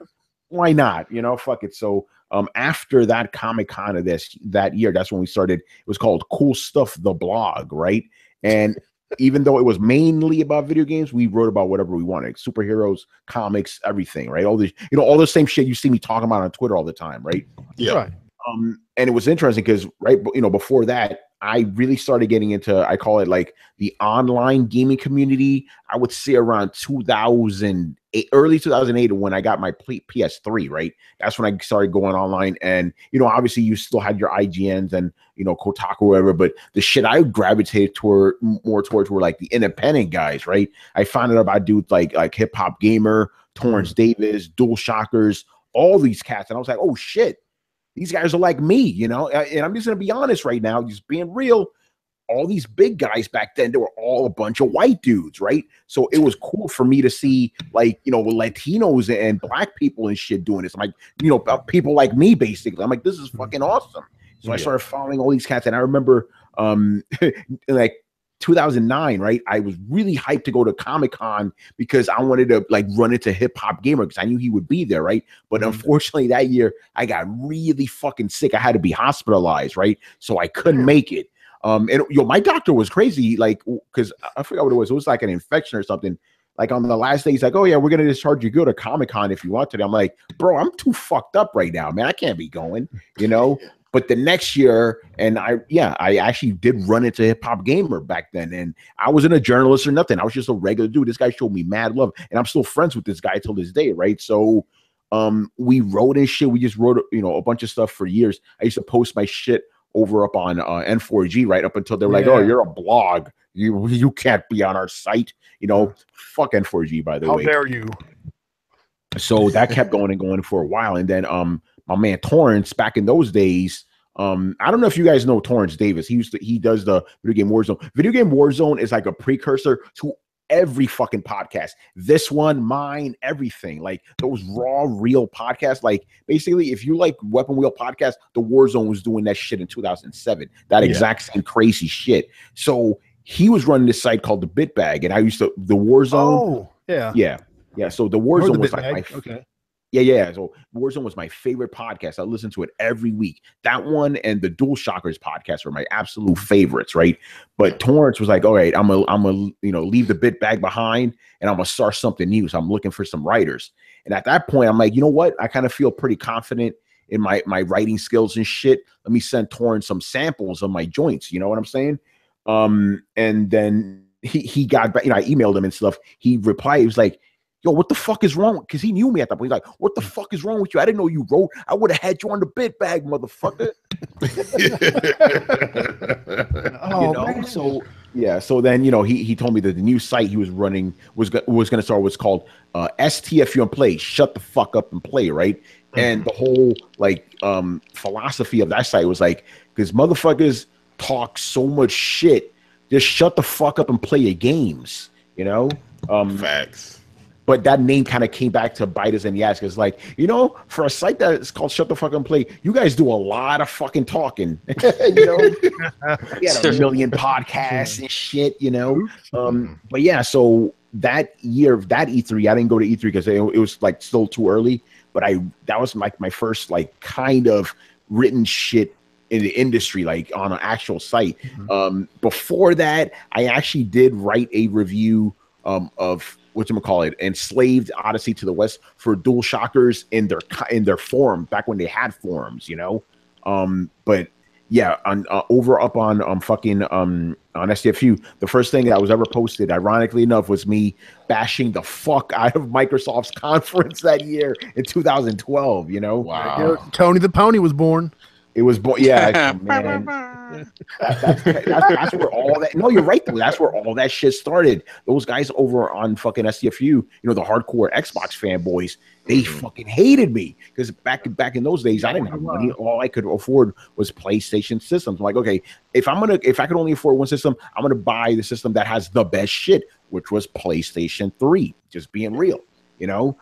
Why not? You know, fuck it." So, after that Comic-Con of that year, that's when we started. It was called Cool Stuff, the blog, right? And even though it was mainly about video games, we wrote about whatever we wanted, superheroes, comics, everything, right? All the, you know, all the same shit you see me talking about on Twitter all the time, right? Yeah. Right. And it was interesting because, right, you know, before that, I really started getting into, I call it like the online gaming community. I would say around 2008, early 2008, when I got my PS3, right? That's when I started going online. And, you know, obviously you still had your IGNs and, you know, Kotaku or whatever, but the shit I gravitated more towards were like the independent guys, right? I found out about dudes like Hip Hop Gamer, Torrance Davis, Dual Shockers, all these cats. And I was like, oh shit. These guys are like me, you know, and I'm just going to be honest right now, just being real. All these big guys back then, they were all a bunch of white dudes, right? So it was cool for me to see, like, you know, Latinos and black people and shit doing this. I'm like, you know, people like me, basically. I'm like, this is fucking awesome. So I started following all these cats, and I remember, like, 2009, right? I was really hyped to go to Comic-Con because I wanted to like run into Hip Hop Gamer because I knew he would be there, right? But unfortunately that year I got really fucking sick. I had to be hospitalized, right? So I couldn't make it. And yo, my doctor was crazy, like, because I forgot what it was. It was like an infection or something. Like on the last day, he's like, "Oh yeah, we're gonna discharge you. Go to Comic-Con if you want to." I'm like, "Bro, I'm too fucked up right now, man. I can't be going," you know. But the next year, and I actually did run into Hip Hop Gamer back then, and I wasn't a journalist or nothing. I was just a regular dude. This guy showed me mad love, and I'm still friends with this guy till this day, right? So, we wrote and shit. We just wrote, you know, a bunch of stuff for years. I used to post my shit over up on N4G, right up until they were like, "Oh, you're a blog. You can't be on our site." You know, fuck N4G, by the way. How dare you? So that kept going and going for a while, and then my man Torrance back in those days. I don't know if you guys know Torrance Davis. He does the Video Game Warzone. Video Game Warzone is like a precursor to every fucking podcast. This one, mine, everything. Like those raw, real podcasts. Like basically, if you like Weapon Wheel podcast, the Warzone was doing that shit in 2007. That exact same crazy shit. So he was running this site called the Bitbag, and I used to the Warzone. Oh, yeah. So the Warzone was like my okay. Yeah. So Warzone was my favorite podcast. I listened to it every week. That one and the Dual Shockers podcast were my absolute favorites, right? But Torrance was like, "All right, I'm gonna leave the bit bag behind and I'm gonna start something new." So I'm looking for some writers. And at that point, I'm like, you know what? I kind of feel pretty confident in my writing skills and shit. Let me send Torrance some samples of my joints. You know what I'm saying? And then he got back, you know, I emailed him and stuff. He replied, he was like, "Yo, what the fuck is wrong?" Because he knew me at that point. He's like, "What the fuck is wrong with you? I didn't know you wrote. I would have had you on the bit bag, motherfucker." You know, man. So then, you know, he told me that the new site he was running was going to start what's called STFU and Play, shut the fuck up and play, right? And the whole like philosophy of that site was like, because motherfuckers talk so much shit, just shut the fuck up and play your games, you know? Facts. But that name kind of came back to bite us in the ass because, like, you know, for a site that is called Shut the Fuck Up and Play, you guys do a lot of fucking talking. You know, we had a million podcasts and shit, you know. But yeah, so that year, that E3, I didn't go to E3 because it was like still too early. But that was like my first like kind of written shit in the industry, like on an actual site. Before that, I actually did write a review of whatchamacallit, Enslaved Odyssey to the West for Dual Shockers in their forum back when they had forums, you know. But yeah, on up on fucking on SDFU, the first thing that was ever posted, ironically enough, was me bashing the fuck out of Microsoft's conference that year in 2012. You know, wow. Tony the Pony was born. It was born. Yeah, man. That's where all that. No, you're right though. That's where all that shit started. Those guys over on fucking SDFU, you know, the hardcore Xbox fanboys, they fucking hated me because back in those days, I didn't have money. All I could afford was PlayStation systems. I'm like, okay, if I could only afford one system, I'm gonna buy the system that has the best shit, which was PlayStation 3. Just being real, you know.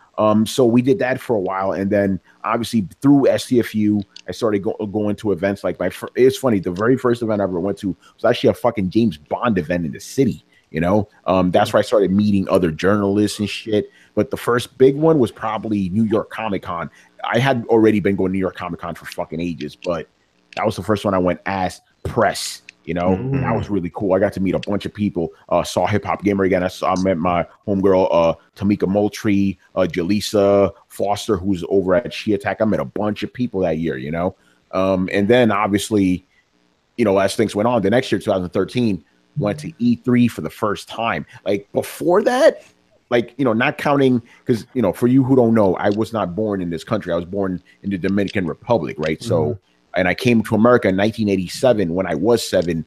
So we did that for a while, and then obviously through SDFU, I started going to events like it's funny. The very first event I ever went to was actually a fucking James Bond event in the city. You know, that's where I started meeting other journalists and shit. But the first big one was probably New York Comic Con. I had already been going to New York Comic Con for fucking ages, but that was the first one I went as press. You know, that was really cool. I got to meet a bunch of people. Saw Hip Hop Gamer again. I met my homegirl, Tamika Moultrie, Jaleesa Foster, who's over at She Attack. I met a bunch of people that year, you know. And then obviously, you know, as things went on, the next year, 2013, went to E3 for the first time. Like before that, like, you know, not counting, because, you know, for you who don't know, I was not born in this country. I was born in the Dominican Republic, right? So, and I came to America in 1987 when I was 7.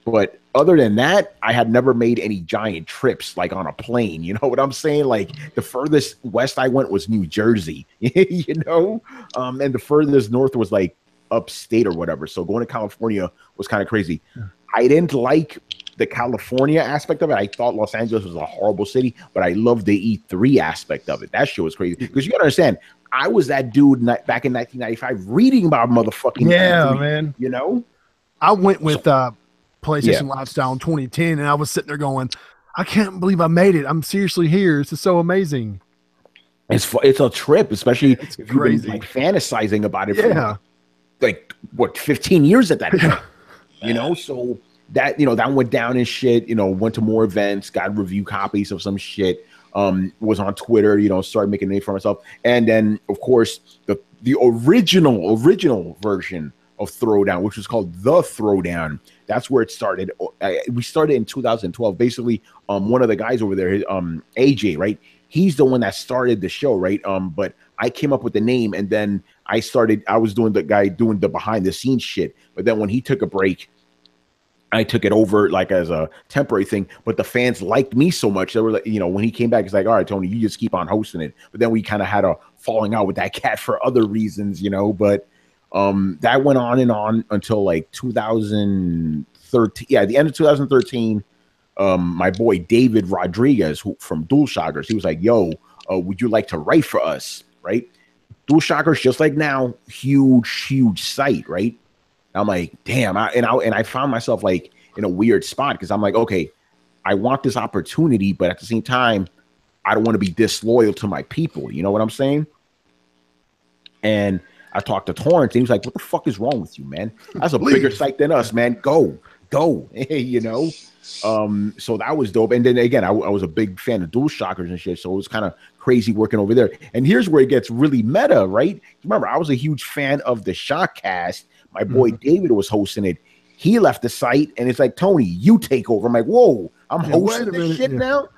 But other than that, I had never made any giant trips like on a plane. You know what I'm saying? Like the furthest west I went was New Jersey, you know? And the furthest north was like upstate or whatever. So going to California was kind of crazy. I didn't like the California aspect of it. I thought Los Angeles was a horrible city, but I loved the E3 aspect of it. That shit was crazy. Because you gotta understand, I was that dude back in 1995 reading about motherfucking E3, man. You know? I went with PlayStation Lifestyle in 2010, and I was sitting there going, I can't believe I made it. I'm seriously here. This is so amazing. It's a trip, especially if you've been like fantasizing about it for like what 15 years at that point. You know, so that, you know, that went down and shit, you know, went to more events, got review copies of some shit, was on Twitter, you know, started making a name for myself. And then of course the original version of Throwdown, which was called The Throwdown, that's where it started. We started in 2012. Basically, one of the guys over there, AJ, right? He's the one that started the show, right? But I came up with the name, and then I was doing the behind the scenes shit. But then when he took a break, I took it over like as a temporary thing, but the fans liked me so much. They were like, you know, when he came back, it's like, all right, Tony, you just keep on hosting it. But then we kind of had a falling out with that cat for other reasons, you know, but that went on and on until like 2013. Yeah, at the end of 2013, my boy David Rodriguez from Dual Shockers, he was like, yo, would you like to write for us? Right? Dual Shockers, just like now, huge site, right? I'm like, damn, and I found myself like in a weird spot because I'm like, okay, I want this opportunity, but at the same time, I don't want to be disloyal to my people. You know what I'm saying? And I talked to Torrance, and he was like, what the fuck is wrong with you, man? That's a bigger site than us, man. Go, you know? So that was dope. And then again, I was a big fan of Dual Shockers and shit, so it was kind of crazy working over there. And here's where it gets really meta, right? Remember, I was a huge fan of the Shockcast. My boy David was hosting it. He left the site, and it's like, Tony, you take over. I'm like, whoa, I'm hosting this shit now?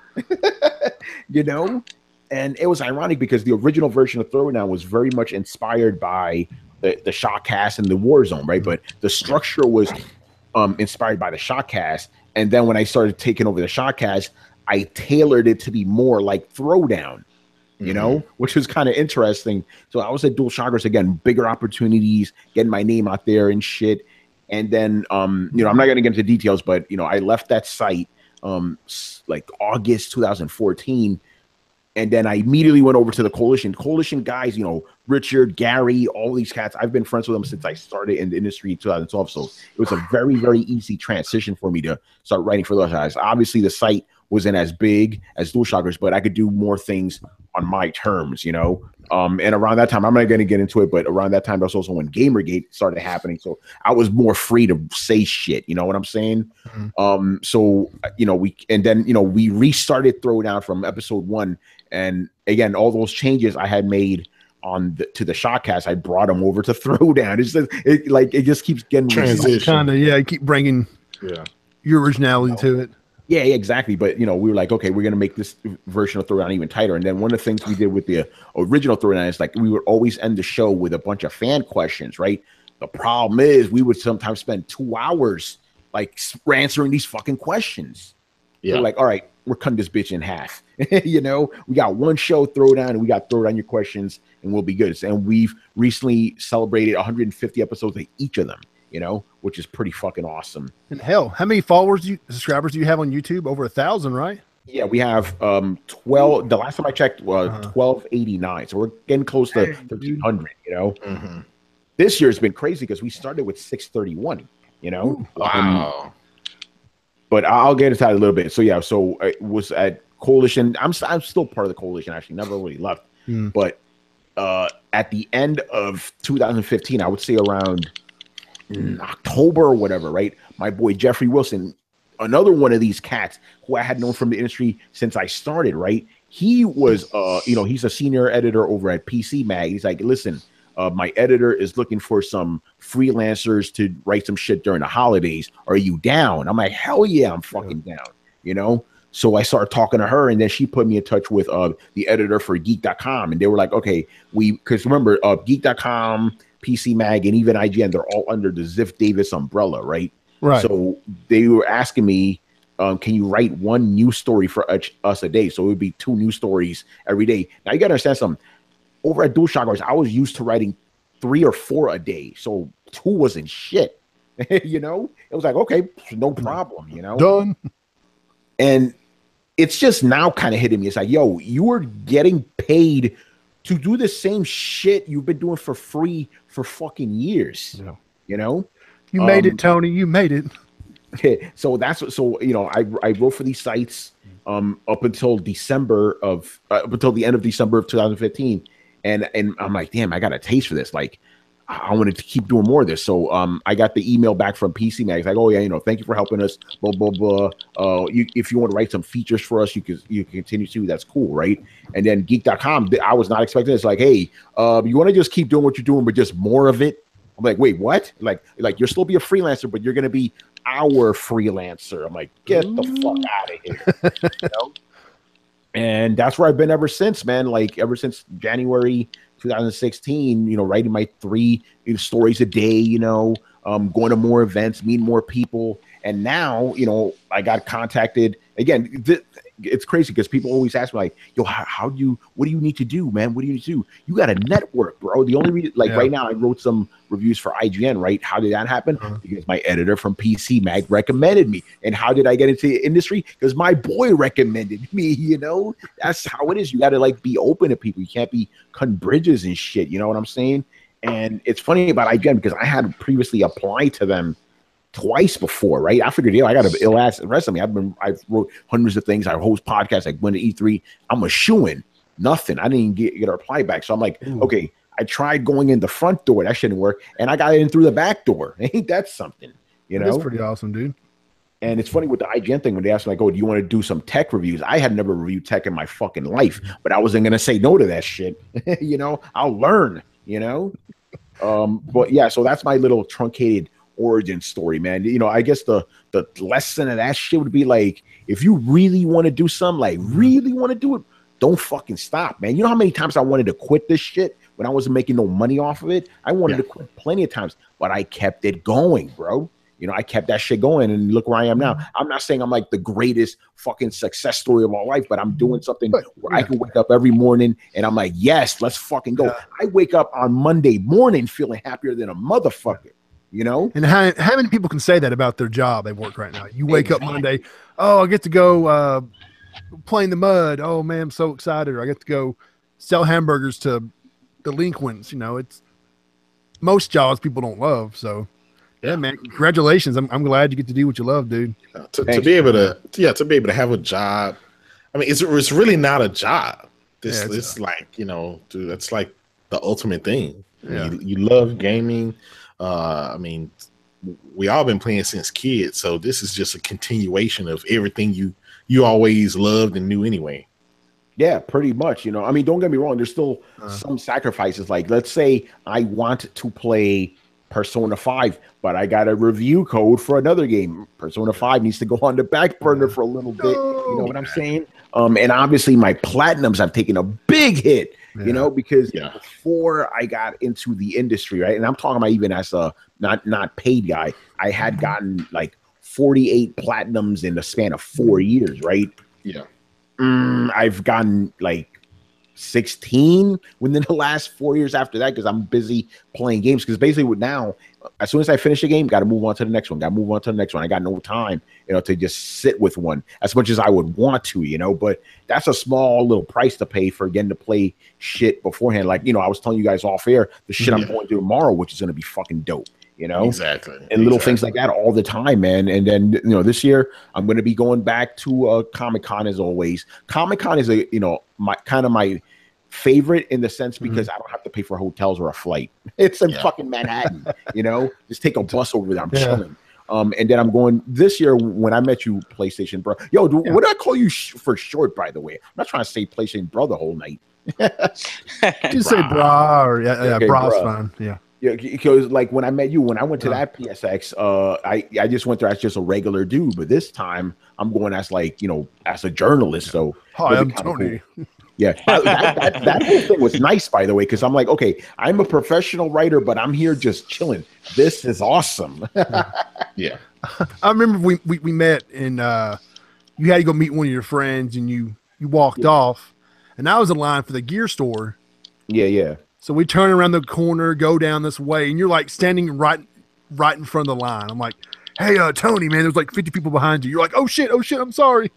You know? And it was ironic because the original version of Throwdown was very much inspired by the Shockcast and the Warzone, right? But the structure was inspired by the Shockcast. And then when I started taking over the Shockcast, I tailored it to be more like Throwdown, you know, which was kind of interesting. So I was at Dual Shockers again, bigger opportunities, getting my name out there and shit. And then, you know, I'm not going to get into details, but, you know, I left that site like August 2014. And then I immediately went over to the Coalition guys, you know, Richard, Gary, all these cats. I've been friends with them since I started in the industry in 2012. So it was a very, very easy transition for me to start writing for those guys. Obviously, the site wasn't as big as Dual Shockers, but I could do more things on my terms, you know. And around that time, I'm not going to get into it, but around that time, that's also when Gamergate started happening. So I was more free to say shit. You know what I'm saying? Mm-hmm. So, we restarted Throwdown from episode 1. And again, all those changes I had made to the Shotcast, I brought them over to Throwdown. It's just, it just keeps getting transition. Kind of, yeah. Keep bringing your originality to it. Yeah, exactly. But we were like, okay, we're gonna make this version of Throwdown even tighter. And then one of the things we did with the original Throwdown is like we would always end the show with a bunch of fan questions, right? The problem is we would sometimes spend 2 hours like answering these fucking questions. Yeah, we're like, all right, we're cutting this bitch in half. We got one show Throwdown, and we got Throwdown your questions, and we'll be good. And we've recently celebrated 150 episodes of each of them. Which is pretty fucking awesome. And hell, how many subscribers do you have on YouTube? Over 1,000, right? Yeah, we have 12. The last time I checked was 1,289. So we're getting close to 1,300. Mm-hmm. This year's been crazy because we started with 631. Wow. But I'll get into that a little bit. So yeah, so it was at Coalition. I'm still part of the Coalition. Actually, never really left. But at the end of 2015, I would say around October or whatever, right? My boy Jeffrey Wilson, another one of these cats who I had known from the industry since I started, right? He was, he's a senior editor over at PC Mag. He's like, listen, my editor is looking for some freelancers to write some shit during the holidays. Are you down? I'm like, hell yeah, I'm fucking down, So I started talking to her, and then she put me in touch with the editor for Geek.com, and they were like, okay, because remember, Geek.com, PC Mag, and even IGN, they're all under the Ziff Davis umbrella, right? Right. So they were asking me, can you write one news story for us a day? So it would be 2 news stories every day. Now you got to understand something. Over at DualShock, I was used to writing 3 or 4 a day, so 2 wasn't shit. It was like, okay, no problem. Done. And it's just now kind of hitting me. It's like, yo, you are getting paid to do the same shit you've been doing for free for fucking years. You made it, Tony. You made it. So I wrote for these sites up until the end of December of 2015, and I'm like, damn, I got a taste for this. Like, I wanted to keep doing more of this. So I got the email back from PC Mag. It's like, oh yeah, thank you for helping us. Blah blah blah. If you want to write some features for us, you can continue to. That's cool, right? And then Geek.com, I was not expecting this. Like, hey, you want to just keep doing what you're doing, but just more of it. I'm like, wait, what? Like you'll still be a freelancer, but you're gonna be our freelancer. I'm like, get the fuck out of here. And that's where I've been ever since, man. Like ever since January 2016, writing my 3 stories a day, going to more events, meeting more people. And now, I got contacted again. It's crazy because people always ask me like, yo, what do you need to do, man? What do you need to do? You got a network, bro. The only reason, right now, I wrote some reviews for IGN, right? How did that happen? Because my editor from PC Mag recommended me. And how did I get into the industry? Because my boy recommended me, That's how it is. You got to be open to people. You can't be cutting bridges and shit. You know what I'm saying? And it's funny about IGN because I had previously applied to them twice before, right? I figured, I got an ill ass resume. I've wrote hundreds of things. I host podcasts. I went to E3. I'm a shoo-in. Nothing. I didn't get a reply back. So I'm like, okay, I tried going in the front door. That shouldn't work. And I got in through the back door. Ain't that something? That's pretty awesome, dude. And it's funny with the IGN thing when they asked me, like, oh, do you want to do some tech reviews? I had never reviewed tech in my fucking life, but I wasn't going to say no to that shit. I'll learn, But yeah, so that's my little truncated origin story, man. I guess the lesson of that shit would be like, if you really want to do something, really want to do it, don't fucking stop, man. You know how many times I wanted to quit this shit when I wasn't making no money off of it? I wanted to quit plenty of times, but I kept it going, bro. I kept that shit going, and look where I am now. I'm not saying I'm like the greatest fucking success story of my life, but I'm doing something where I can wake up every morning and I'm like, yes, let's fucking go. I wake up on Monday morning feeling happier than a motherfucker. And how many people can say that about their job they work right now? You wake up Monday, oh, I get to go play in the mud. Oh man, I'm so excited. Or I get to go sell hamburgers to delinquents. It's most jobs people don't love. So yeah, man, congratulations. I'm glad you get to do what you love, dude. To be able to have a job. I mean, it's really not a job. It's like, you know, dude, that's like the ultimate thing. Yeah. You love gaming. I mean, we all been playing since kids, so this is just a continuation of everything you always loved and knew anyway. Yeah, pretty much. You know, I mean, don't get me wrong. There's still some sacrifices. Like, let's say I want to play Persona 5, but I got a review code for another game. Persona 5 needs to go on the back burner for a little bit. You know what I'm saying? And obviously my platinums have taken a big hit, you know, because before I got into the industry, right? And I'm talking about even as a not paid guy, I had gotten like 48 platinums in the span of 4 years, right? Yeah. I've gotten like 16 within the last 4 years after that because I'm busy playing games. Because basically now, as soon as I finish a game, got to move on to the next one. Got to move on to the next one. I got no time, you know, to just sit with one as much as I would want to, you know. But that's a small little price to pay for getting to play shit beforehand. Like, you know, I was telling you guys off air the shit I'm going to do tomorrow, which is going to be fucking dope. You know, exactly, and little things like that all the time, man. And then, you know, this year I'm going to be going back to Comic-Con as always. Comic-Con is a, you know, my favorite in the sense because I don't have to pay for hotels or a flight. It's in fucking Manhattan, you know. Just take a bus over there. I'm chilling. And then I'm going this year when I met you, PlayStation Bro. Yo, what do I call you for short? By the way, I'm not trying to say PlayStation Bro the whole night. Just say Brah or Okay, Brah's Brah. fine. Yeah. Yeah, because like when I met you, when I went to that PSX, I just went there as just a regular dude, but this time I'm going as like, you know, as a journalist. So hi, I'm Tony. Cool. Yeah, that whole thing was nice, by the way, because I'm like, okay, I'm a professional writer, but I'm here just chilling. This is awesome. Yeah, I remember we met and you had to go meet one of your friends, and you walked off, and I was in line for the gear store. Yeah. So we turn around the corner, go down this way, and you're like standing right in front of the line. I'm like, hey, Tony, man, there's like 50 people behind you. You're like, oh shit, I'm sorry.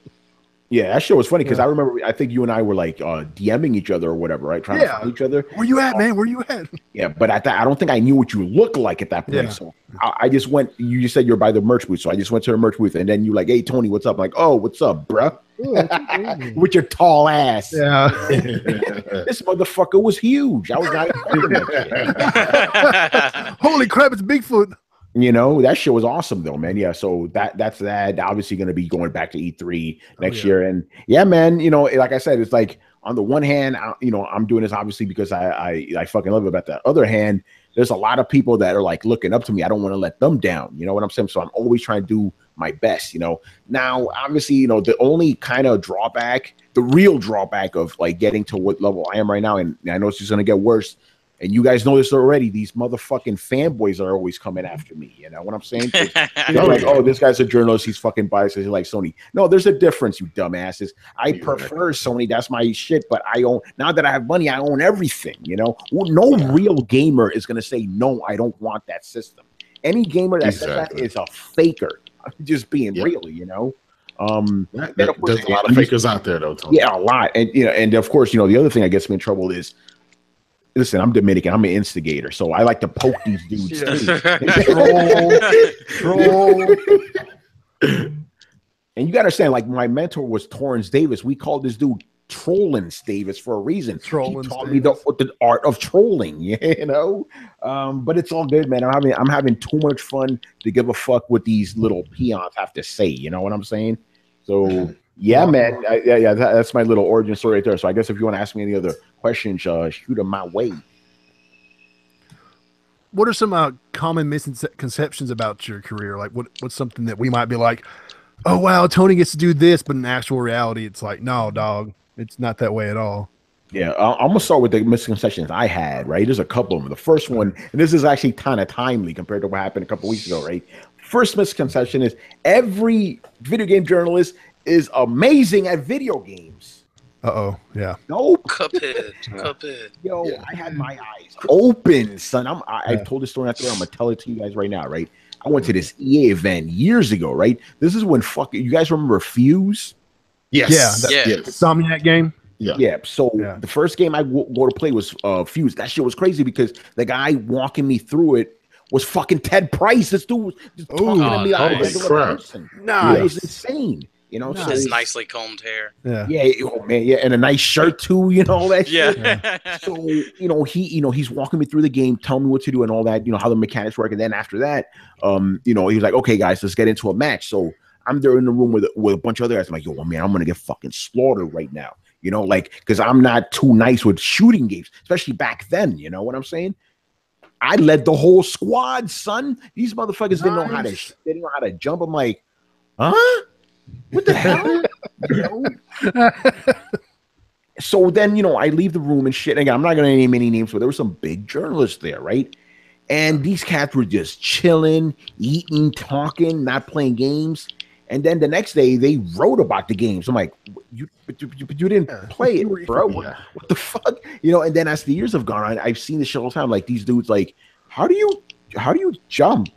Yeah, that shit was funny because I remember, I think you and I were like DMing each other or whatever, right? Trying to find each other. Where you at, man? Where you at? Yeah, but at that, I don't think I knew what you looked like at that point. Yeah. So I just went, you just said you're by the merch booth. So I just went to the merch booth and then you like, hey, Tony, what's up? I'm like, oh, what's up, bruh? With your tall ass. Yeah. This motherfucker was huge. I was not expecting that shit. Holy crap, it's Bigfoot. You know, that shit was awesome though, man. Yeah, so that's that. Obviously going to be going back to E3 next year. And yeah, man, you know, like I said, it's like on the one hand, you know, I'm doing this obviously because I fucking love it. But the other hand, there's a lot of people that are like looking up to me. I don't want to let them down. You know what I'm saying? So I'm always trying to do my best, you know. Now, obviously, you know, the only kind of drawback, the real drawback of like getting to what level I am right now, and I know it's just going to get worse. And you guys know this already. These motherfucking fanboys are always coming after me. You know what I'm saying? They're like, oh, this guy's a journalist. He's fucking biased. He's like Sony. No, there's a difference, you dumbasses. I prefer Sony. That's my shit. But I own, now that I have money, I own everything. You know, no real gamer is going to say, no, I don't want that system. Any gamer that says that is a faker. I'm just being real, you know. There's a lot of fakers out there, though, Tony. Yeah, a lot. And, you know, and of course, you know, the other thing that gets me in trouble is, listen, I'm Dominican. I'm an instigator, so I like to poke these dudes too. Troll. And you got to understand, like my mentor was Torrance Davis. We called this dude Trollins Davis for a reason. He taught me the art of trolling, you know. But it's all good, man. I'm having too much fun to give a fuck what these little peons have to say. You know what I'm saying? So. Yeah, man. That's my little origin story right there. So I guess if you want to ask me any other questions, shoot them my way. What are some common misconceptions about your career? Like, what's something that we might be like, oh wow, Tony gets to do this, but in actual reality, it's like, no, dog, it's not that way at all. Yeah, I'm gonna start with the misconceptions I had. Right, there's a couple of them. The first one, and this is actually kind of timely compared to what happened a couple weeks ago. Right, first misconception is every video game journalist is amazing at video games. Yeah. Nope. Cuphead. Yo, I had my eyes open, son. I've told this story after. I'm gonna tell it to you guys right now, right? I went to this EA event years ago, right? This is when you guys remember Fuse? Yes. Yeah. Insomniac game. Yeah. So the first game I go to play was Fuse. That shit was crazy because the guy walking me through it was fucking Ted Price. This dude was just talking to me like a regular person. Nah, it was insane. You know, nice. His nicely combed hair. Yeah. Oh man, yeah, and a nice shirt too. You know all that. Yeah. Shit. So he's walking me through the game, telling me what to do and all that. You know how the mechanics work, and then after that, he was like, okay, guys, let's get into a match. So I'm there in the room with a bunch of other guys. I'm like, yo, man, I'm gonna get fucking slaughtered right now. You know, like because I'm not too nice with shooting games, especially back then. You know what I'm saying? I led the whole squad, son. These motherfuckers didn't know how to jump. I'm like, huh? What the hell? So then, I leave the room and shit. Again, I'm not going to name any names, but there were some big journalists there, right? And these cats were just chilling, eating, talking, not playing games. And then the next day, they wrote about the games. I'm like, you didn't play it, bro. What the fuck? And then as the years have gone on, I've seen this shit all the time. Like these dudes, like, how do you jump?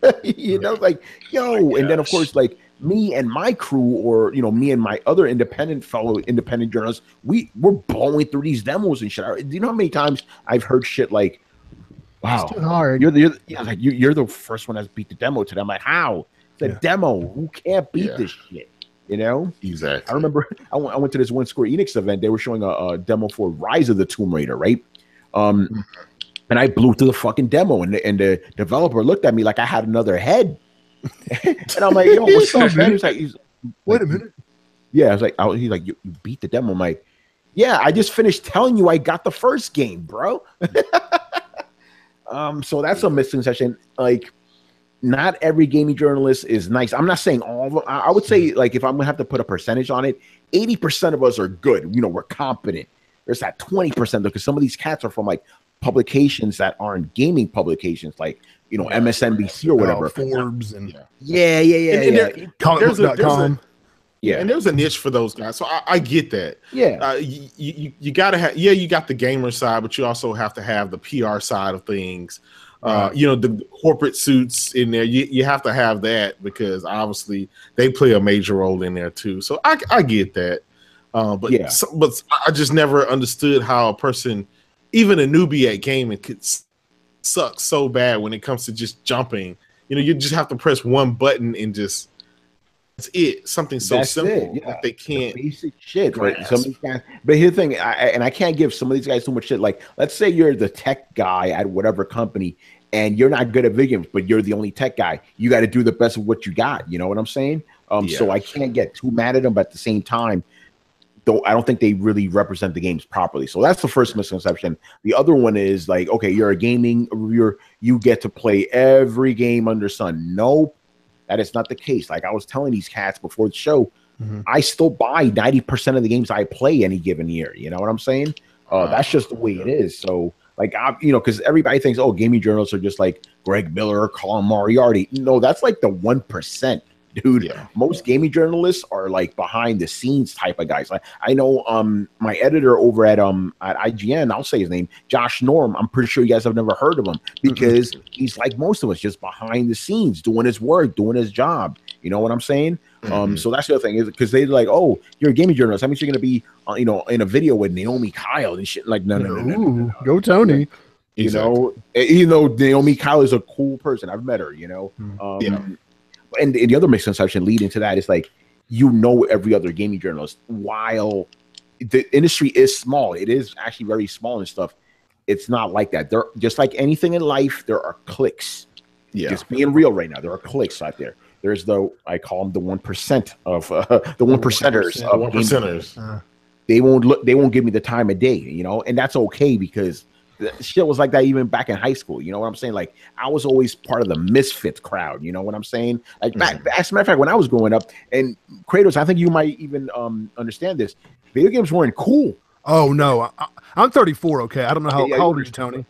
Like, yo. And then of course, like, me and my crew, or me and my other independent journalists, we're blowing through these demos and shit. Do you know how many times I've heard shit like, "Wow, it's too hard." You're the first one that's beat the demo today. I'm like, how? It's a demo. Who can't beat this shit? Exactly. I remember I went to this one Square Enix event. They were showing a demo for Rise of the Tomb Raider, right? And I blew through the fucking demo, and the developer looked at me like I had another head. And I'm like, yo, what's up, man? He's wait a minute. Yeah, I was like, he's like, you beat the demo. I'm like, yeah, I just finished telling you I got the first game, bro. So that's a misconception. Like, not every gaming journalist is nice. I'm not saying all of them. I would say, like, if I'm gonna have to put a percentage on it, 80% of us are good. We're competent. There's that 20% because some of these cats are from like publications that aren't gaming publications, like MSNBC or whatever, Forbes and comicbook.com. And there's a niche for those guys, so I get that. You gotta have you got the gamer side, but you also have to have the PR side of things. The corporate suits in there, you have to have that because obviously they play a major role in there too. So I get that, but I just never understood how a person, even a newbie at gaming, could suck so bad when it comes to just jumping. You just have to press one button and just that's it. Something so simple that they can't. The basic shit, right? Some of these guys, but here's the thing, I can't give some of these guys too much shit. Like, let's say you're the tech guy at whatever company, and you're not good at video games, but you're the only tech guy. You got to do the best of what you got. You know what I'm saying? So I can't get too mad at them, but at the same time, though, I don't think they really represent the games properly. So that's the first misconception. The other one is like, okay, you're a gaming reviewer, you get to play every game under sun. Nope, that is not the case. Like I was telling these cats before the show, I still buy 90% of the games I play any given year. You know what I'm saying? That's just the way it is. So like, because everybody thinks, oh, gaming journalists are just like Greg Miller or Colin Moriarty. No, that's like the 1%. Dude, most gaming journalists are like behind the scenes type of guys. Like I know my editor over at IGN, I'll say his name, Josh Norm. I'm pretty sure you guys have never heard of him because he's like most of us, just behind the scenes, doing his work, doing his job. You know what I'm saying? So that's the other thing is because they're like, oh, you're a gaming journalist. That means you're gonna be in a video with Naomi Kyle and shit. Like, no. Go Tony. Exactly. Naomi Kyle is a cool person. I've met her. And the other misconception leading to that is like, every other gaming journalist, while the industry is small, it is actually very small and stuff. It's not like that. There, just like anything in life, there are cliques. Just being real right now, there are cliques out there. There's I call them the 1% of the 1%ers. The 1%ers. They won't give me the time of day, and that's okay because the shit was like that even back in high school. You know what I'm saying? Like I was always part of the misfits crowd. You know what I'm saying? Like as a matter of fact, when I was growing up, and Kratos, I think you might even understand this. Video games weren't cool. Oh no, I'm 34. Okay, I don't know how old are you, Tony?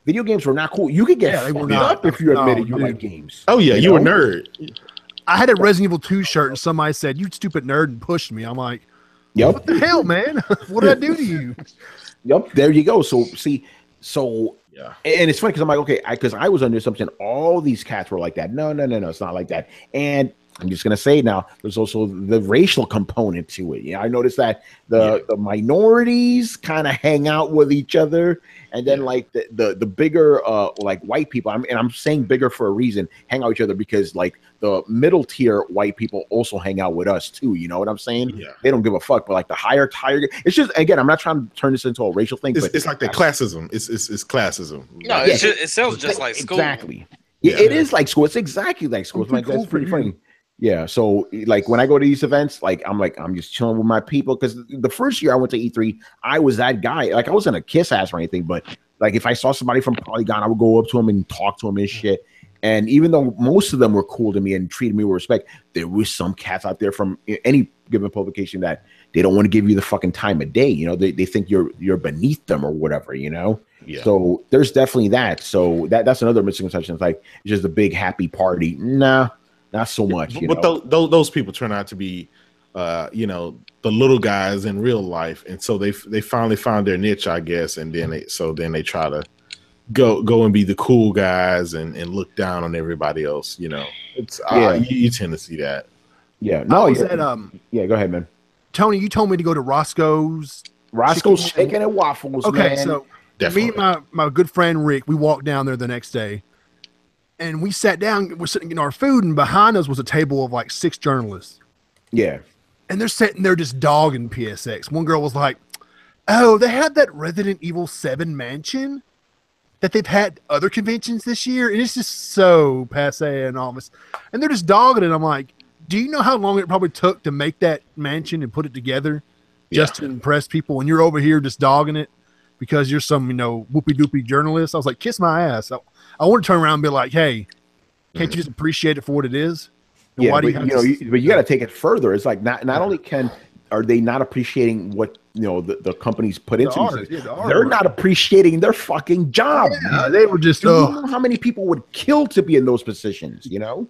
Video games were not cool. You could get fucked up if you admitted you like games. Oh yeah, you were a nerd. I had a Resident Evil 2 shirt, and somebody said, "You stupid nerd," and pushed me. I'm like, "Yep, what the hell, man? What did I do to you?" Yep, there you go. So and it's funny because I'm like, okay, because I was under the assumption all these cats were like that. No, it's not like that. And I'm just gonna say now, there's also the racial component to it. I noticed that the minorities kind of hang out with each other, and then like the bigger like white people. I'm saying bigger for a reason. Hang out with each other because like the middle tier white people also hang out with us too. You know what I'm saying? Yeah. They don't give a fuck. But like the higher tier, it's just, again, I'm not trying to turn this into a racial thing. It's like the classism. It's classism. No, it sounds just like school. Exactly. Yeah, it is like school. It's exactly like school. Like, that's pretty funny. Yeah, so like when I go to these events, I'm just chilling with my people, because the first year I went to E3, I was that guy. Like, I wasn't a kiss ass or anything, but like if I saw somebody from Polygon, I would go up to him and talk to him and shit. And even though most of them were cool to me and treated me with respect, there was some cats out there from any given publication that they don't want to give you the fucking time of day. You know, they think you're beneath them or whatever, you know? Yeah. So there's definitely that. So that's another misconception. It's like, it's just a big happy party. Nah, not so much. But those people turn out to be, you know, the little guys in real life. And so they finally found their niche, I guess. And then they try to go and be the cool guys and look down on everybody else. You know, it's you tend to see that. Yeah. No, yeah, go ahead, man. Tony, you told me to go to Roscoe's Chicken and Waffles. Okay, man. So definitely. Me and my good friend Rick, we walked down there the next day, and we sat down. We're sitting getting our food, and behind us was a table of like 6 journalists. Yeah, and they're sitting there just dogging PSX. One girl was like, "Oh, they had that Resident Evil 7 mansion that they've had other conventions this year, and it's just so passe and all this." And they're just dogging it. I'm like, do you know how long it probably took to make that mansion and put it together just to impress people? And you're over here just dogging it because you're some, you know, whoopie doopie journalist. I was like, kiss my ass. I want to turn around and be like, hey, can't you just appreciate it for what it is? And but you got to take it further. It's like not only are they not appreciating what, you know, the companies put into these, they're not appreciating their fucking job. Yeah, they were just. You know how many people would kill to be in those positions? You know.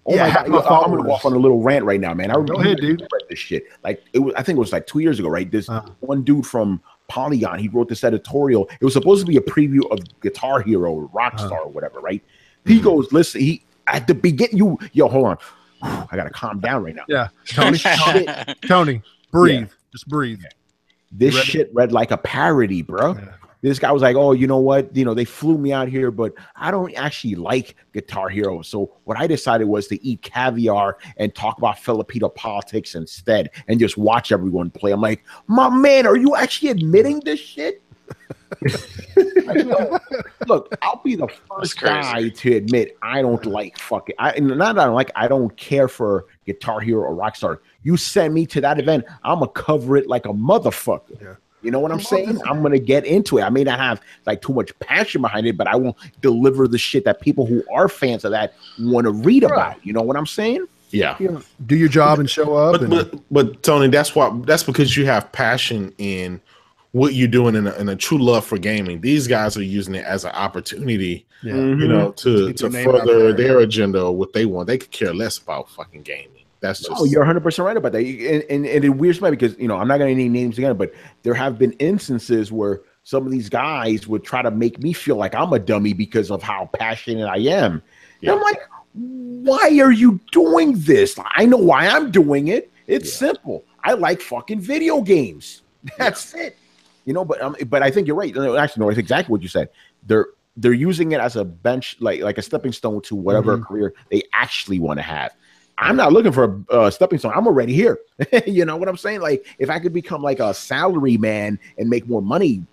Oh my God! I'm gonna go off on a little rant right now, man. Go ahead, dude. Read this shit. Like I think it was like 2 years ago, right? This one dude from Polygon, he wrote this editorial. It was supposed to be a preview of Guitar Hero or Rockstar or whatever, right? He goes, listen, at the beginning, hold on. I gotta calm down right now. Yeah, Tony, breathe. Yeah. Just breathe. Yeah. This shit read like a parody, bro. Yeah. This guy was like, oh, you know what? You know, they flew me out here, but I don't actually like Guitar Hero. So what I decided was to eat caviar and talk about Filipino politics instead and just watch everyone play. I'm like, my man, are you actually admitting this shit? Look, I'll be the first guy to admit I don't like fucking. I don't care for Guitar Hero or Rockstar. You send me to that event, I'm gonna cover it like a motherfucker. Yeah. You know what I'm saying? I'm going to get into it. I may not have like too much passion behind it, but I will deliver the shit that people who are fans of that want to read about. You know what I'm saying? Yeah. Do your job and show up. But Tony, that's because you have passion in what you're doing and a true love for gaming. These guys are using it as an opportunity, you know, to further their agenda or what they want. They could care less about fucking gaming. That's just, you're 100% right about that. And it weirds me because, you know, I'm not going to name names again, but there have been instances where some of these guys would try to make me feel like I'm a dummy because of how passionate I am. Yeah. And I'm like, why are you doing this? I know why I'm doing it. It's simple. I like fucking video games. That's it. You know, but I think you're right. Actually, no, it's exactly what you said. They're using it as a bench, like a stepping stone to whatever career they actually want to have. I'm not looking for a stepping stone. I'm already here. You know what I'm saying? Like, if I could become like a salary man and make more money,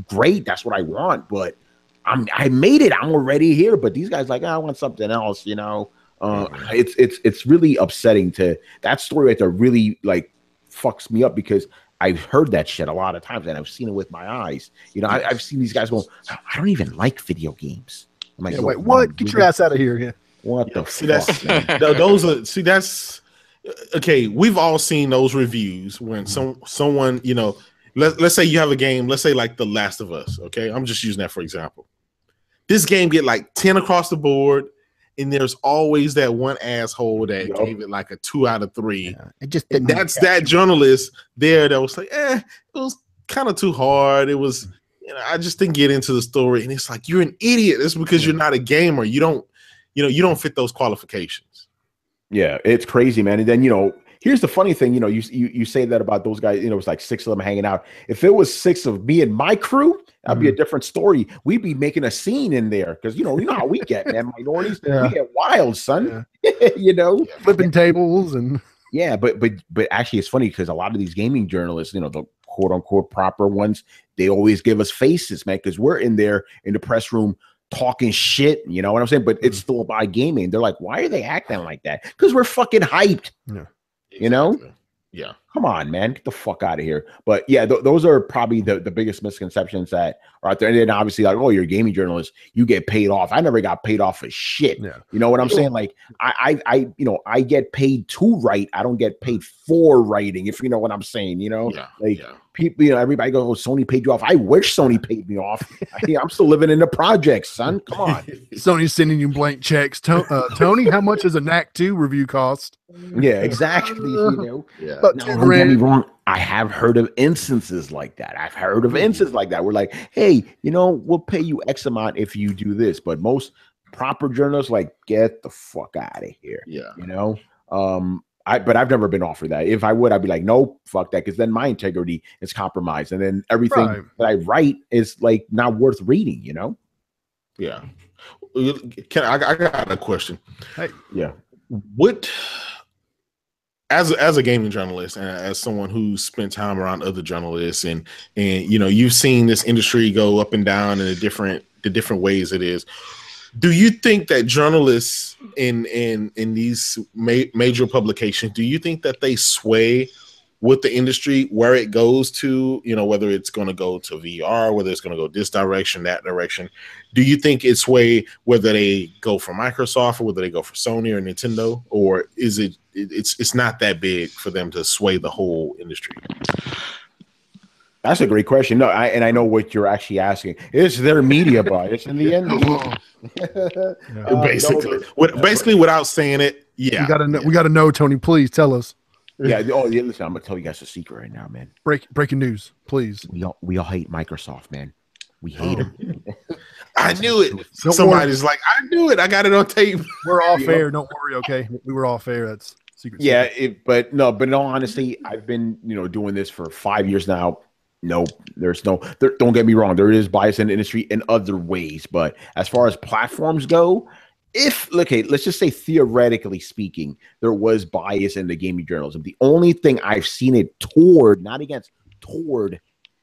great. That's what I want. But I made it. I'm already here. But these guys like, I want something else. You know, it's really upsetting to that story right there. Really like fucks me up because I've heard that shit a lot of times and I've seen it with my eyes. You know, I've seen these guys go, I don't even like video games. I'm like, wait, what? Get your ass out of here. Yeah. What the fuck? That's okay. We've all seen those reviews when someone, you know, let's say you have a game, let's say like The Last of Us. Okay, I'm just using that for example. This game get like 10 across the board, and there's always that one asshole that gave it like a 2 out of 3. Yeah, that's that journalist there that was like, it was kind of too hard. It was, you know, I just didn't get into the story, and it's like, you're an idiot. It's because you're not a gamer. You don't fit those qualifications. Yeah, it's crazy, man. And then, here's the funny thing, you say that about those guys, it's like 6 of them hanging out. If it was 6 of me and my crew, that'd be a different story. We'd be making a scene in there because you know how we get, man. Minorities, we get wild, son. Flipping tables and but actually it's funny because a lot of these gaming journalists, the quote unquote proper ones, they always give us faces, man, because we're in there in the press room talking shit, you know what I'm saying? But it's still about gaming. They're like, why are they acting like that? Because we're fucking hyped. Yeah. Yeah. Come on, man. Get the fuck out of here. But yeah, those are probably the biggest misconceptions that are out there. And then obviously, like, oh, you're a gaming journalist, you get paid off. I never got paid off for shit. Yeah. You know what I'm saying? Like, I get paid to write. I don't get paid for writing, if you know what I'm saying, people, everybody goes, oh, Sony paid you off. I wish Sony paid me off. I'm still living in the projects, son. Come on. Sony's sending you blank checks. Tony, how much does a NAC 2 review cost? Yeah, exactly. But now, don't get me wrong. I have heard of instances like that. We're like, hey, we'll pay you X amount if you do this. But most proper journalists, like, get the fuck out of here. Yeah. But I've never been offered that. If I would, I'd be like, no, fuck that, because then my integrity is compromised, and then everything that I write is like not worth reading. Yeah. I got a question. Hey. Yeah. What, as a gaming journalist and as someone who spent time around other journalists, and you've seen this industry go up and down in the different ways it is. Do you think that journalists in these major publications, do you think that they sway with the industry where it goes to, whether it's going to go to VR, whether it's going to go this direction, that direction? Do you think it's sway whether they go for Microsoft or whether they go for Sony or Nintendo, or is it's not that big for them to sway the whole industry? That's a great question. No, I know what you're actually asking. It's their media bias in the end. Basically, without saying it, yeah. We gotta know, Tony. Please tell us. Yeah. Oh, yeah. Listen, I'm gonna tell you guys a secret right now, man. Breaking news, please. We all hate Microsoft, man. We hate them. I knew it. Somebody's like, I knew it. I got it on tape. We're all fair. Don't worry. Okay, we were all fair. That's secret. Yeah. But in all honesty, I've been doing this for 5 years now. No, don't get me wrong. There is bias in the industry in other ways, but as far as platforms go, let's just say theoretically speaking, there was bias in the gaming journalism. The only thing I've seen it toward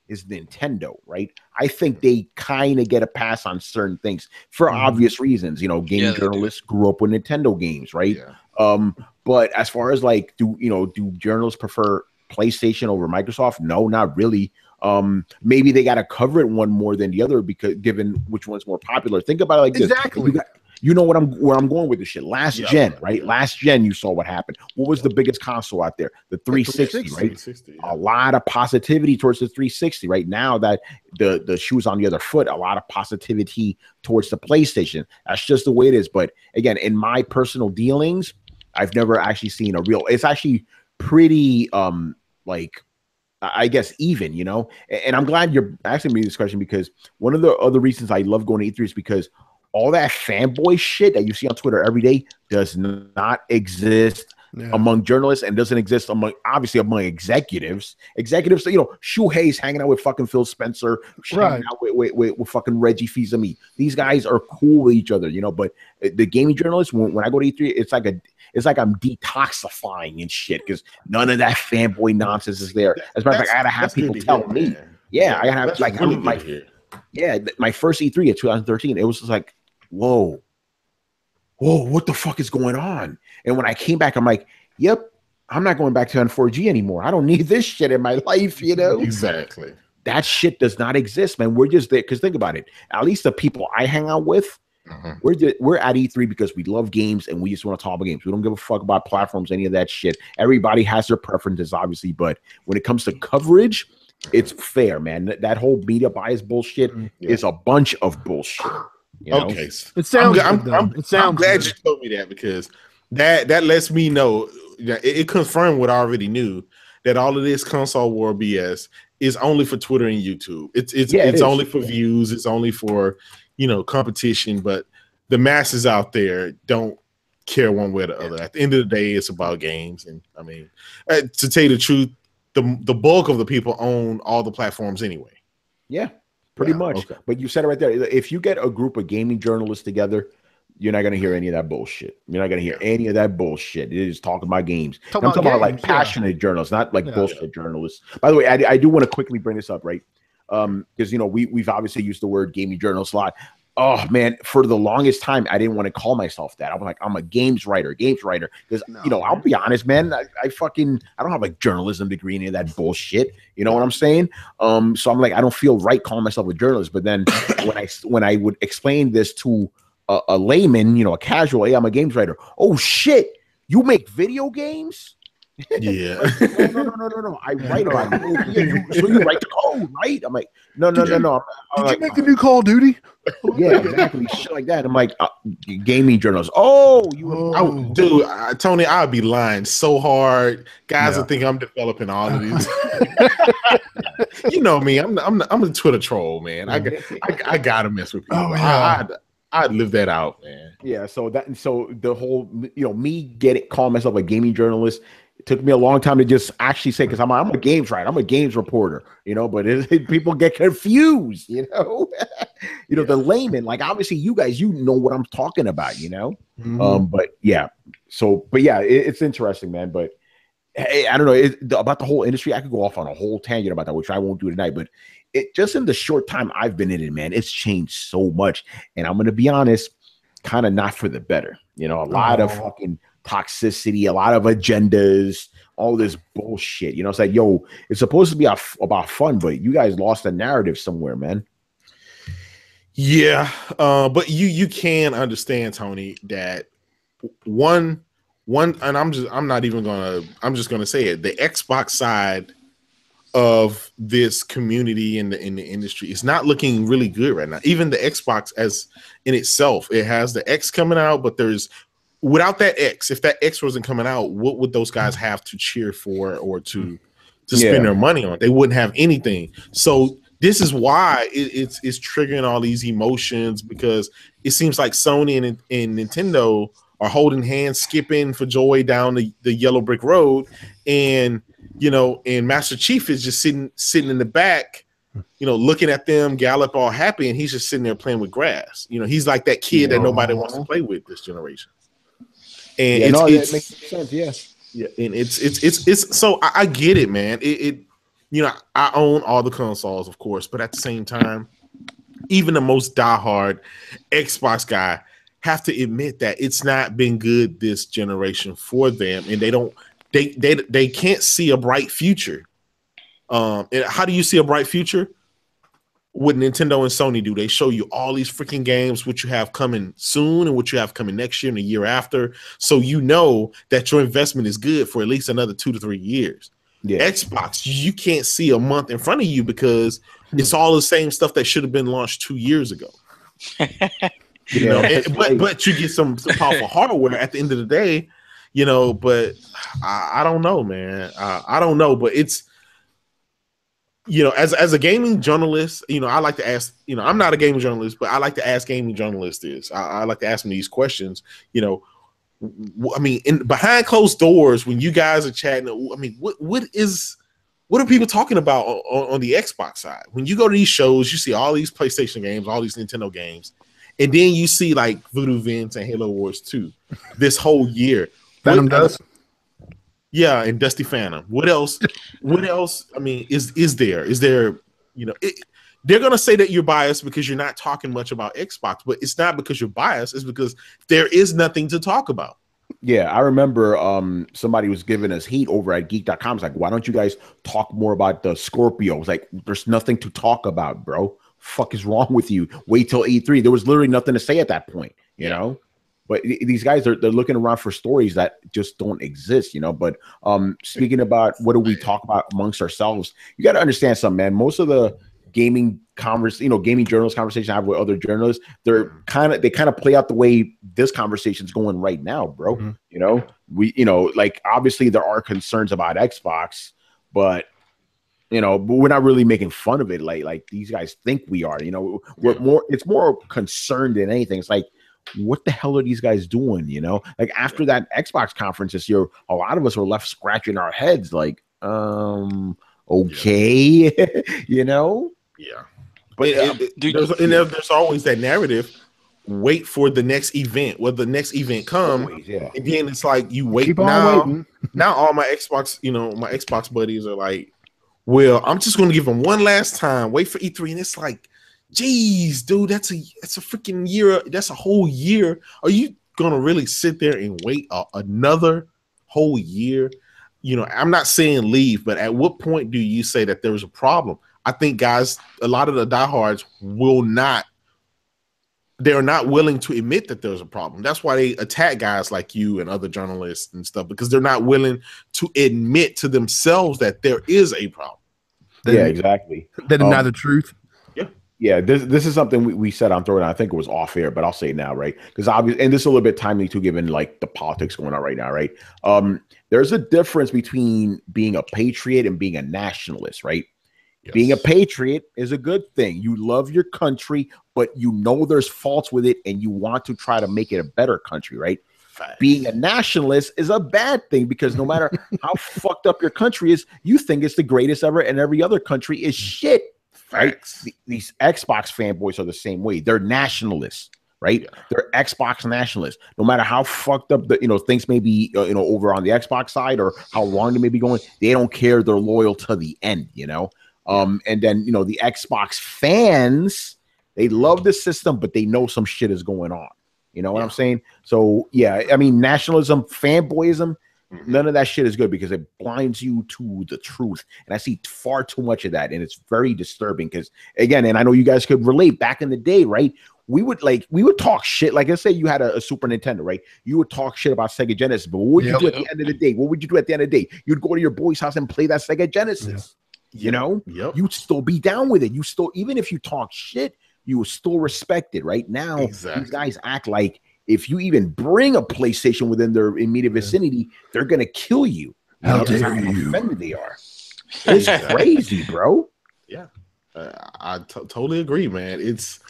is Nintendo, right? I think they kind of get a pass on certain things for obvious reasons. Gaming journalists grew up with Nintendo games, right? Yeah. But as far as like, do journalists prefer PlayStation over Microsoft? No, not really. Maybe they got to cover it one more than the other because given which one's more popular. Think about it like this. Exactly. Where I'm going with this shit. Last gen, right? Last gen, you saw what happened. What was the biggest console out there? The 360, right? 360, yeah. A lot of positivity towards the 360. Right now that the shoe's on the other foot, a lot of positivity towards the PlayStation. That's just the way it is. But again, in my personal dealings, I've never actually seen a real. It's actually pretty I guess even, and I'm glad you're asking me this question because one of the other reasons I love going to E3 is because all that fanboy shit that you see on Twitter every day does not exist among journalists and doesn't exist among executives. Executives, Shuhei's hanging out with fucking Phil Spencer, hanging out with fucking Reggie Fils-Aimé. These guys are cool with each other, but the gaming journalists, when I go to E3, it's like I'm detoxifying and shit because none of that fanboy nonsense is there. As a matter of fact, I gotta have people tell me. Yeah, I gotta have my first E3 at 2013. It was just like, whoa, what the fuck is going on? And when I came back, I'm like, yep, I'm not going back to N4G anymore. I don't need this shit in my life, Exactly. That shit does not exist, man. We're just there because think about it. At least the people I hang out with. We're at E3 because we love games and we just want to talk about games. We don't give a fuck about platforms, any of that shit. Everybody has their preferences, obviously, but when it comes to coverage, it's fair, man. That whole media bias bullshit is a bunch of bullshit. Okay, it sounds. I'm glad you told me that because that lets me know. It confirmed what I already knew, that all of this console war BS is only for Twitter and YouTube. It's only for views. It's only for competition, but the masses out there don't care one way or the other. At the end of the day, it's about games. And I mean, to tell you the truth, the bulk of the people own all the platforms anyway. Yeah, pretty much. Okay. But you said it right there. If you get a group of gaming journalists together, you're not going to hear any of that bullshit. You're not going to hear any of that bullshit. It is talking about games. I'm talking about like passionate journalists, not like bullshit journalists. By the way, I do want to quickly bring this up, right? Because, you know, we've obviously used the word gaming journalist a lot. Oh, man, for the longest time, I didn't want to call myself that. I was like, I'm a games writer. Because, you know, I'll be honest, man, I don't have a journalism degree, any of that bullshit. You know what I'm saying? So I'm like, I don't feel right calling myself a journalist. But then when I would explain this to a layman, you know, a casual, hey, I'm a games writer. Oh, shit, you make video games? Yeah. No. I write about it. So you write the code, right? I'm like, no. Did you make the new Call of Duty? Yeah, exactly. Shit like that. I'm like, gaming journalists. Oh, dude, Tony, I'll be lying so hard. Guys will think I'm developing all of these. You know me. I'm a Twitter troll, man. I gotta mess with people. I'd live that out, man. Yeah. So the whole, you know, me calling myself a gaming journalist. It took me a long time to just actually say, because I'm a games writer, I'm a games reporter, you know, but people get confused, you know. The layman, like obviously you guys, you know what I'm talking about, you know. But it's interesting, man. But hey, I don't know about the whole industry. I could go off on a whole tangent about that, which I won't do tonight. But it just in the short time I've been in it, man, it's changed so much. And I'm gonna be honest, kind of not for the better. You know, a lot of fucking toxicity, a lot of agendas, all this bullshit. You know, it's like, yo, it's supposed to be about fun, but you guys lost the narrative somewhere, man. Yeah, but you can understand, Tony, that one, and I'm just gonna say it. The Xbox side of this community in the industry is not looking really good right now. Even the Xbox as in itself, it has the X coming out, but without that X, if that X wasn't coming out, what would those guys have to cheer for or to spend their money on? They wouldn't have anything. So this is why it's triggering all these emotions, because it seems like Sony and Nintendo are holding hands, skipping for joy down the yellow brick road, and Master Chief is just sitting in the back, you know, looking at them gallop all happy, and he's just sitting there playing with grass. You know, he's like that kid that nobody wants to play with this generation. And that makes sense. Yeah, and it's so I get it, man. I own all the consoles, of course, but at the same time, even the most diehard Xbox guy have to admit that it's not been good this generation for them, and they can't see a bright future. And how do you see a bright future? What Nintendo and Sony do, they show you all these freaking games, what you have coming soon and what you have coming next year and the year after. So you know that your investment is good for at least another 2 to 3 years. Yeah. Xbox, you can't see a month in front of you because it's all the same stuff that should have been launched 2 years ago. You know, but you get some powerful hardware at the end of the day, you know, but I don't know, man. I don't know, but it's, you know, as a gaming journalist, you know, I like to ask, you know, I'm not a gaming journalist, but I like to ask gaming journalists this. I like to ask them these questions, you know. I mean, behind closed doors, when you guys are chatting, I mean, what are people talking about on the Xbox side? When you go to these shows, you see all these PlayStation games, all these Nintendo games, and then you see like Voodoo Vince and Halo Wars 2 this whole year. Phantom Dust. Yeah, and Dusty Phantom. What else? I mean, is there, you know, they're going to say that you're biased because you're not talking much about Xbox, but it's not because you're biased. It's because there is nothing to talk about. Yeah, I remember somebody was giving us heat over at geek.com. It's like, why don't you guys talk more about the Scorpio? It's like, there's nothing to talk about, bro. Fuck is wrong with you? Wait till E3. There was literally nothing to say at that point, you know? But these guys, they're looking around for stories that just don't exist, you know? But speaking about what do we talk about amongst ourselves, you got to understand something, man. Most of the gaming gaming journalist conversation I have with other journalists, they kind of play out the way this conversation's going right now, bro. Mm-hmm. You know, like obviously there are concerns about Xbox, but we're not really making fun of it like these guys think we are. You know, it's more concerned than anything. It's like, what the hell are these guys doing? You know, like after that Xbox conference this year, a lot of us were left scratching our heads, like, okay, you know? Yeah. But there's always that narrative. Wait for the next event. When the next event comes, and then it's like you wait. Keep on waiting. Now all my Xbox, my Xbox buddies are like, well, I'm just gonna give them one last time. Wait for E3, and it's like, geez, dude, that's a freaking year. That's a whole year. Are you gonna really sit there and wait another whole year? I'm not saying leave, but at what point do you say that there's a problem? I think guys, a lot of the diehards they're not willing to admit that there's a problem. That's why they attack guys like you and other journalists and stuff, because they're not willing to admit to themselves that there is a problem. Exactly. They deny the truth. Yeah, this is something we said on Throwdown. I think it was off air, but I'll say it now, right? Because obviously, and this is a little bit timely too, given like the politics going on right now, right? There's a difference between being a patriot and being a nationalist, right? Yes. Being a patriot is a good thing. You love your country, but there's faults with it, and you want to try to make it a better country, right? Facts. Being a nationalist is a bad thing, because no matter how fucked up your country is, you think it's the greatest ever, and every other country is shit. Right? These Xbox fanboys are the same way. They're nationalists, right? Yeah. They're Xbox nationalists. No matter how fucked up the things may be, over on the Xbox side, or how wrong they may be going, they don't care. They're loyal to the end, And then the Xbox fans, they love the system, but they know some shit is going on. You know what I'm saying? So I mean, nationalism, fanboyism. None of that shit is good, because it blinds you to the truth. And I see far too much of that. And it's very disturbing, because, again, and I know you guys could relate, back in the day, right? We would talk shit. Like, let's say you had a Super Nintendo, right? You would talk shit about Sega Genesis. But what would you do at the end of the day? What would you do at the end of the day? You'd go to your boy's house and play that Sega Genesis. You'd still be down with it. You still, even if you talk shit, you will still respect it. Right now, these guys act like if you even bring a PlayStation within their immediate vicinity, they're gonna kill you. How dare you? How offended they are. It's crazy, bro. Yeah, I totally agree, man. It's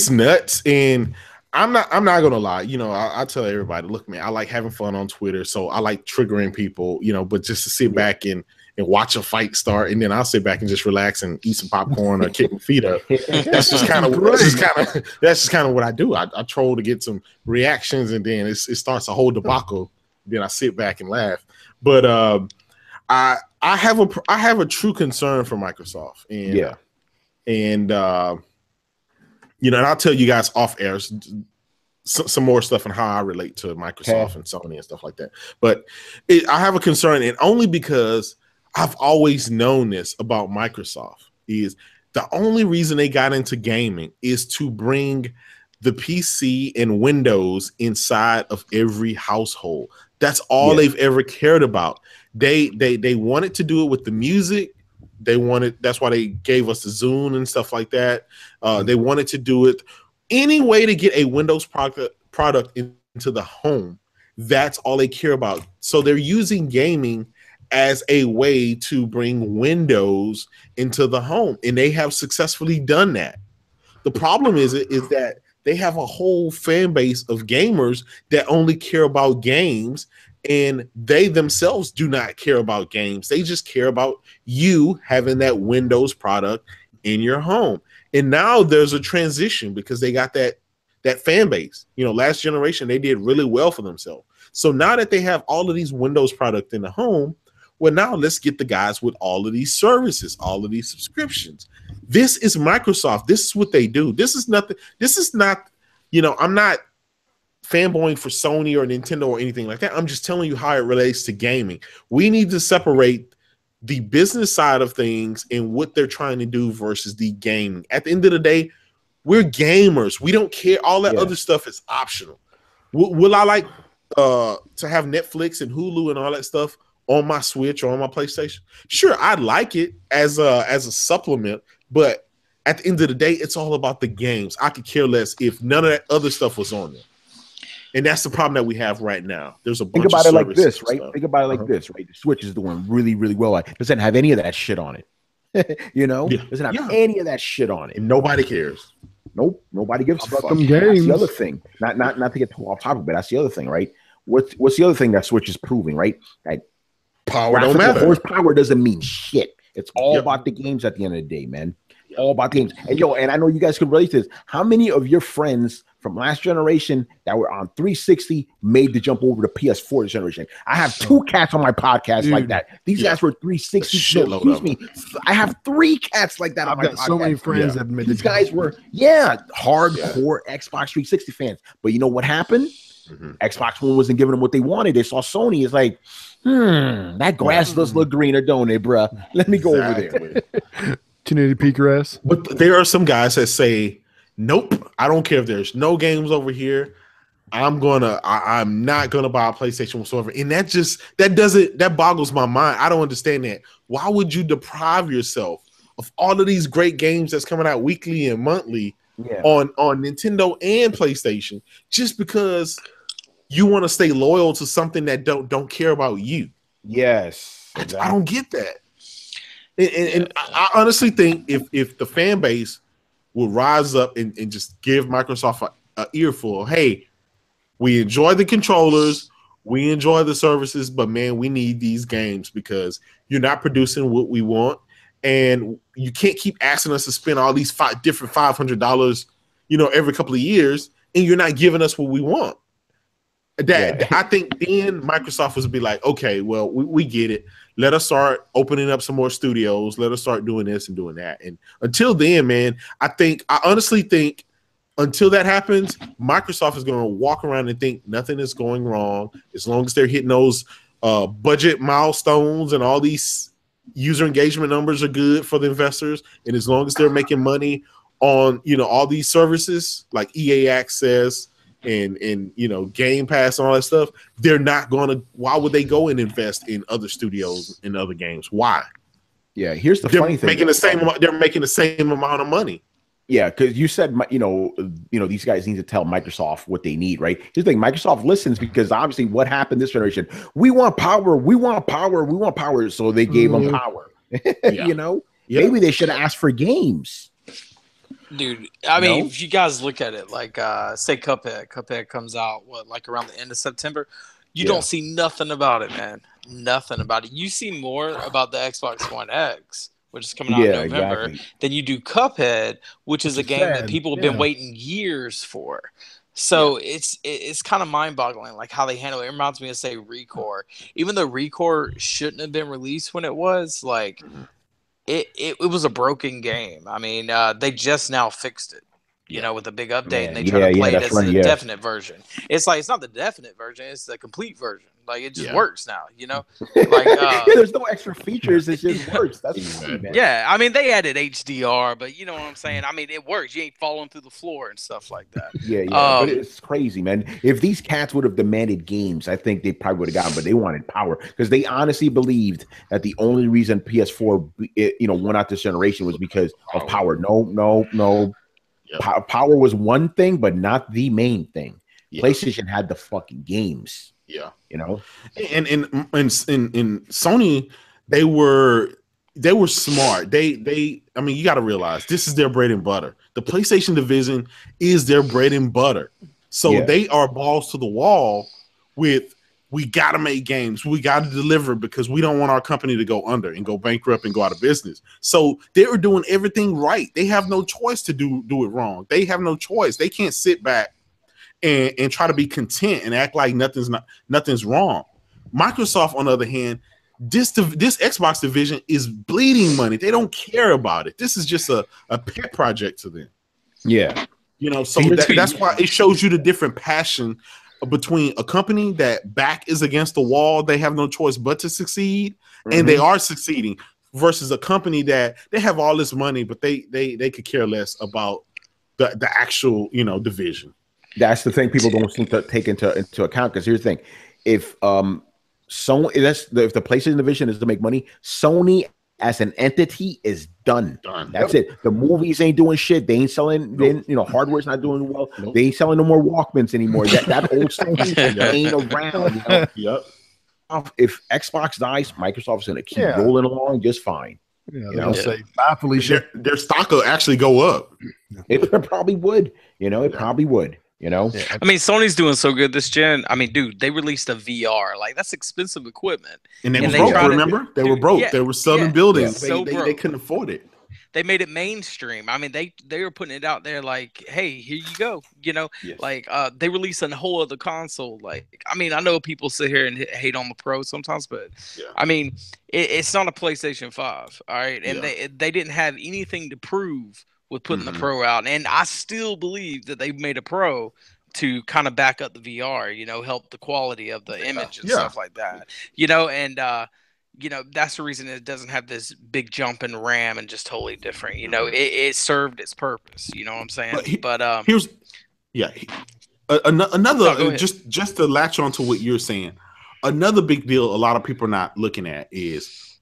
nuts, and I'm not gonna lie. I tell everybody, look, man, I like having fun on Twitter, so I like triggering people. But just to sit back and watch a fight start, and then I'll sit back and just relax and eat some popcorn or kick my feet up. That's just kind of what I do. I troll to get some reactions, and then it starts a whole debacle. Then I sit back and laugh. But I have a true concern for Microsoft, and I'll tell you guys off air some more stuff on how I relate to Microsoft and Sony and stuff like that. But I have a concern, and only because I've always known this about Microsoft, is the only reason they got into gaming is to bring the PC and Windows inside of every household. That's all they've ever cared about. They wanted to do it with the music. That's why they gave us the Zune and stuff like that. They wanted to do it any way to get a Windows product into the home. That's all they care about. So they're using gaming as a way to bring Windows into the home, and they have successfully done that. The problem is that they have a whole fan base of gamers that only care about games, and they themselves do not care about games. They just care about you having that Windows product in your home. And now there's a transition, because they got that fan base. Last generation, they did really well for themselves. So now that they have all of these Windows product in the home, well, now let's get the guys with all of these services, all of these subscriptions. This is Microsoft. This is what they do. This is not, I'm not fanboying for Sony or Nintendo or anything like that. I'm just telling you how it relates to gaming. We need to separate the business side of things and what they're trying to do versus the gaming. At the end of the day, we're gamers. We don't care. All that other stuff is optional. Will I like to have Netflix and Hulu and all that stuff on my Switch or on my PlayStation? Sure, I'd like it as a supplement, but at the end of the day, it's all about the games. I could care less if none of that other stuff was on there. And that's the problem that we have right now. There's a bunch Think about of it like this, right? stuff. Think about it like this, right? The Switch is doing really, really well. It doesn't have any of that shit on it. Doesn't have any of that shit on it. And nobody cares. Nope, nobody gives a fuck. Them That's games. the other thing. Not to get too off topic, but that's the other thing, right? What's the other thing that Switch is proving, right? That power don't matter. Horsepower doesn't mean shit. It's all about the games at the end of the day, man. All about the games. And I know you guys can relate to this. How many of your friends from last generation that were on 360 made the jump over to PS4 generation? I have 2 cats on my podcast like that. These guys were 360. No, excuse me. I have 3 cats like that on my podcast. I've got so many friends that made these guys were hardcore Xbox 360 fans. But you know what happened? Xbox One wasn't giving them what they wanted. They saw Sony. It's like, that grass does look greener, don't it, bruh? Let me go over there. 1080p grass. But there are some guys that say, nope, I don't care if there's no games over here. I'm not gonna buy a PlayStation whatsoever. And that boggles my mind. I don't understand that. Why would you deprive yourself of all of these great games that's coming out weekly and monthly on Nintendo and PlayStation just because you want to stay loyal to something that don't care about you? Yes. Exactly. I don't get that. And I honestly think if the fan base will rise up and just give Microsoft an earful, hey, we enjoy the controllers, we enjoy the services, but man, we need these games because you're not producing what we want, and you can't keep asking us to spend all these different $500, every couple of years, and you're not giving us what we want. I think then Microsoft would be like, okay, well, we get it. Let us start opening up some more studios. Let us start doing this and doing that. And until then, man, I honestly think until that happens, Microsoft is going to walk around and think nothing is going wrong as long as they're hitting those budget milestones and all these user engagement numbers are good for the investors. And as long as they're making money on, all these services like EA Access and Game Pass and all that stuff, they're not going to. Why would they go and invest in other studios and other games? Why? Yeah, here's the funny thing. They're making the same amount of money. Yeah, because you said these guys need to tell Microsoft what they need, right? Here's the thing: Microsoft listens because obviously, what happened this generation? We want power. We want power. We want power. So they gave them power. Maybe they should have asked for games. Dude, I mean, if you guys look at it, like, say Cuphead comes out, around the end of September, you don't see nothing about it, man. Nothing about it. You see more about the Xbox One X, which is coming out in November, than you do Cuphead, which is a game that people have been waiting years for. So it's kind of mind-boggling, like how they handle it. It reminds me of, say, ReCore. Even though ReCore shouldn't have been released when it was, like... It was a broken game. I mean, they just now fixed it, with a big update, and they try to play it as the definite version. It's like, it's not the definite version; it's the complete version. Like, it just works now, Like, there's no extra features; it just works. That's funny, man. Yeah, I mean, they added HDR, but you know what I'm saying. I mean, it works. You ain't falling through the floor and stuff like that. But it's crazy, man. If these cats would have demanded games, I think they probably would have gotten. But they wanted power because they honestly believed that the only reason PS4, went out this generation was because of power. No. Yep. Power was one thing, but not the main thing. PlayStation had the fucking games. Yeah, and Sony, they were smart. I mean, you got to realize this is their bread and butter. The PlayStation division is their bread and butter. So they are balls to the wall with, we got to make games. We got to deliver because we don't want our company to go under and go bankrupt and go out of business. So they are doing everything right. They have no choice to do it wrong. They have no choice. They can't sit back and try to be content and act like nothing's wrong. Microsoft, on the other hand, this Xbox division is bleeding money. They don't care about it. This is just a pet project to them. Yeah. So that's why it shows you the different passion between a company that back is against the wall, they have no choice but to succeed, and they are succeeding, versus a company that they have all this money, but they could care less about the actual division. That's the thing people don't seem to take into account. Because here's the thing: if the PlayStation division is to make money, Sony as an entity is done. That's it. The movies ain't doing shit. They ain't selling. Hardware's not doing well. Nope. They ain't selling no more Walkmans anymore. That old Sony ain't around. If Xbox dies, Microsoft's gonna keep rolling along just fine. Yeah, You they're know, gonna say bye, Felicia. Their stock will actually go up. it probably would. You know, it probably would. You know, I mean, Sony's doing so good this gen. I mean, dude, they released a VR. Like, that's expensive equipment. And they And were they broke. tried to- Remember, they were dude, broke. yeah, They were selling yeah, buildings. so They broke. couldn't afford it. They made it mainstream. I mean, they were putting it out there like, hey, here you go. You know, Yes. like they released a whole other console. Like, I mean, I know people sit here and hate on the Pro sometimes, but I mean, it's not a PlayStation 5, all right, and they didn't have anything to prove with putting the Pro out, and I still believe that they made a Pro to kind of back up the VR, you know, help the quality of the image and stuff like that, you know, and you know, that's the reason it doesn't have this big jump in RAM and just totally different. You know, it served its purpose. You know what I'm saying? But here's another just to latch on to what you're saying. Another big deal a lot of people are not looking at is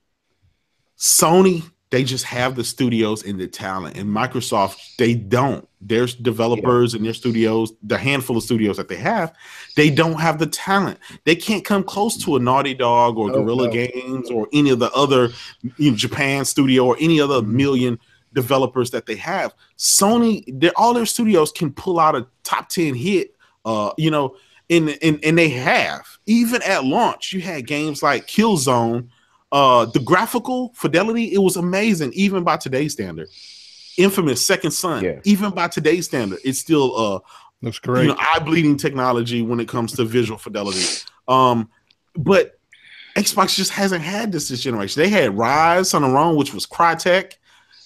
Sony. They just have the studios and the talent, and Microsoft they don't. There's developers and their studios, the handful of studios that they have, they don't have the talent. They can't come close to a Naughty Dog or Guerrilla Games or any of the other Japan studio or any other million developers that they have. Sony, all their studios can pull out a top 10 hit, you know, and they have. Even at launch, you had games like Killzone. The graphical fidelity, it was amazing, even by today's standard. Infamous Second Son, even by today's standard, it's still looks great. You know, eye-bleeding technology when it comes to visual fidelity. But Xbox just hasn't had this generation. They had Rise on their own, which was Crytek,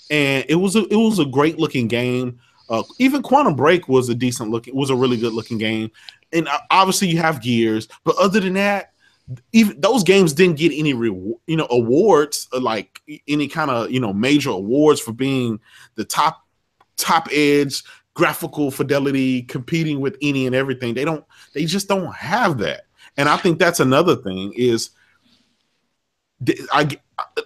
and it was a great looking game. Even Quantum Break was a really good looking game. And obviously you have Gears, but other than that, even those games didn't get any awards, like any kind of major awards for being the top edge graphical fidelity, competing with any and everything. They just don't have that. And I think that's another thing is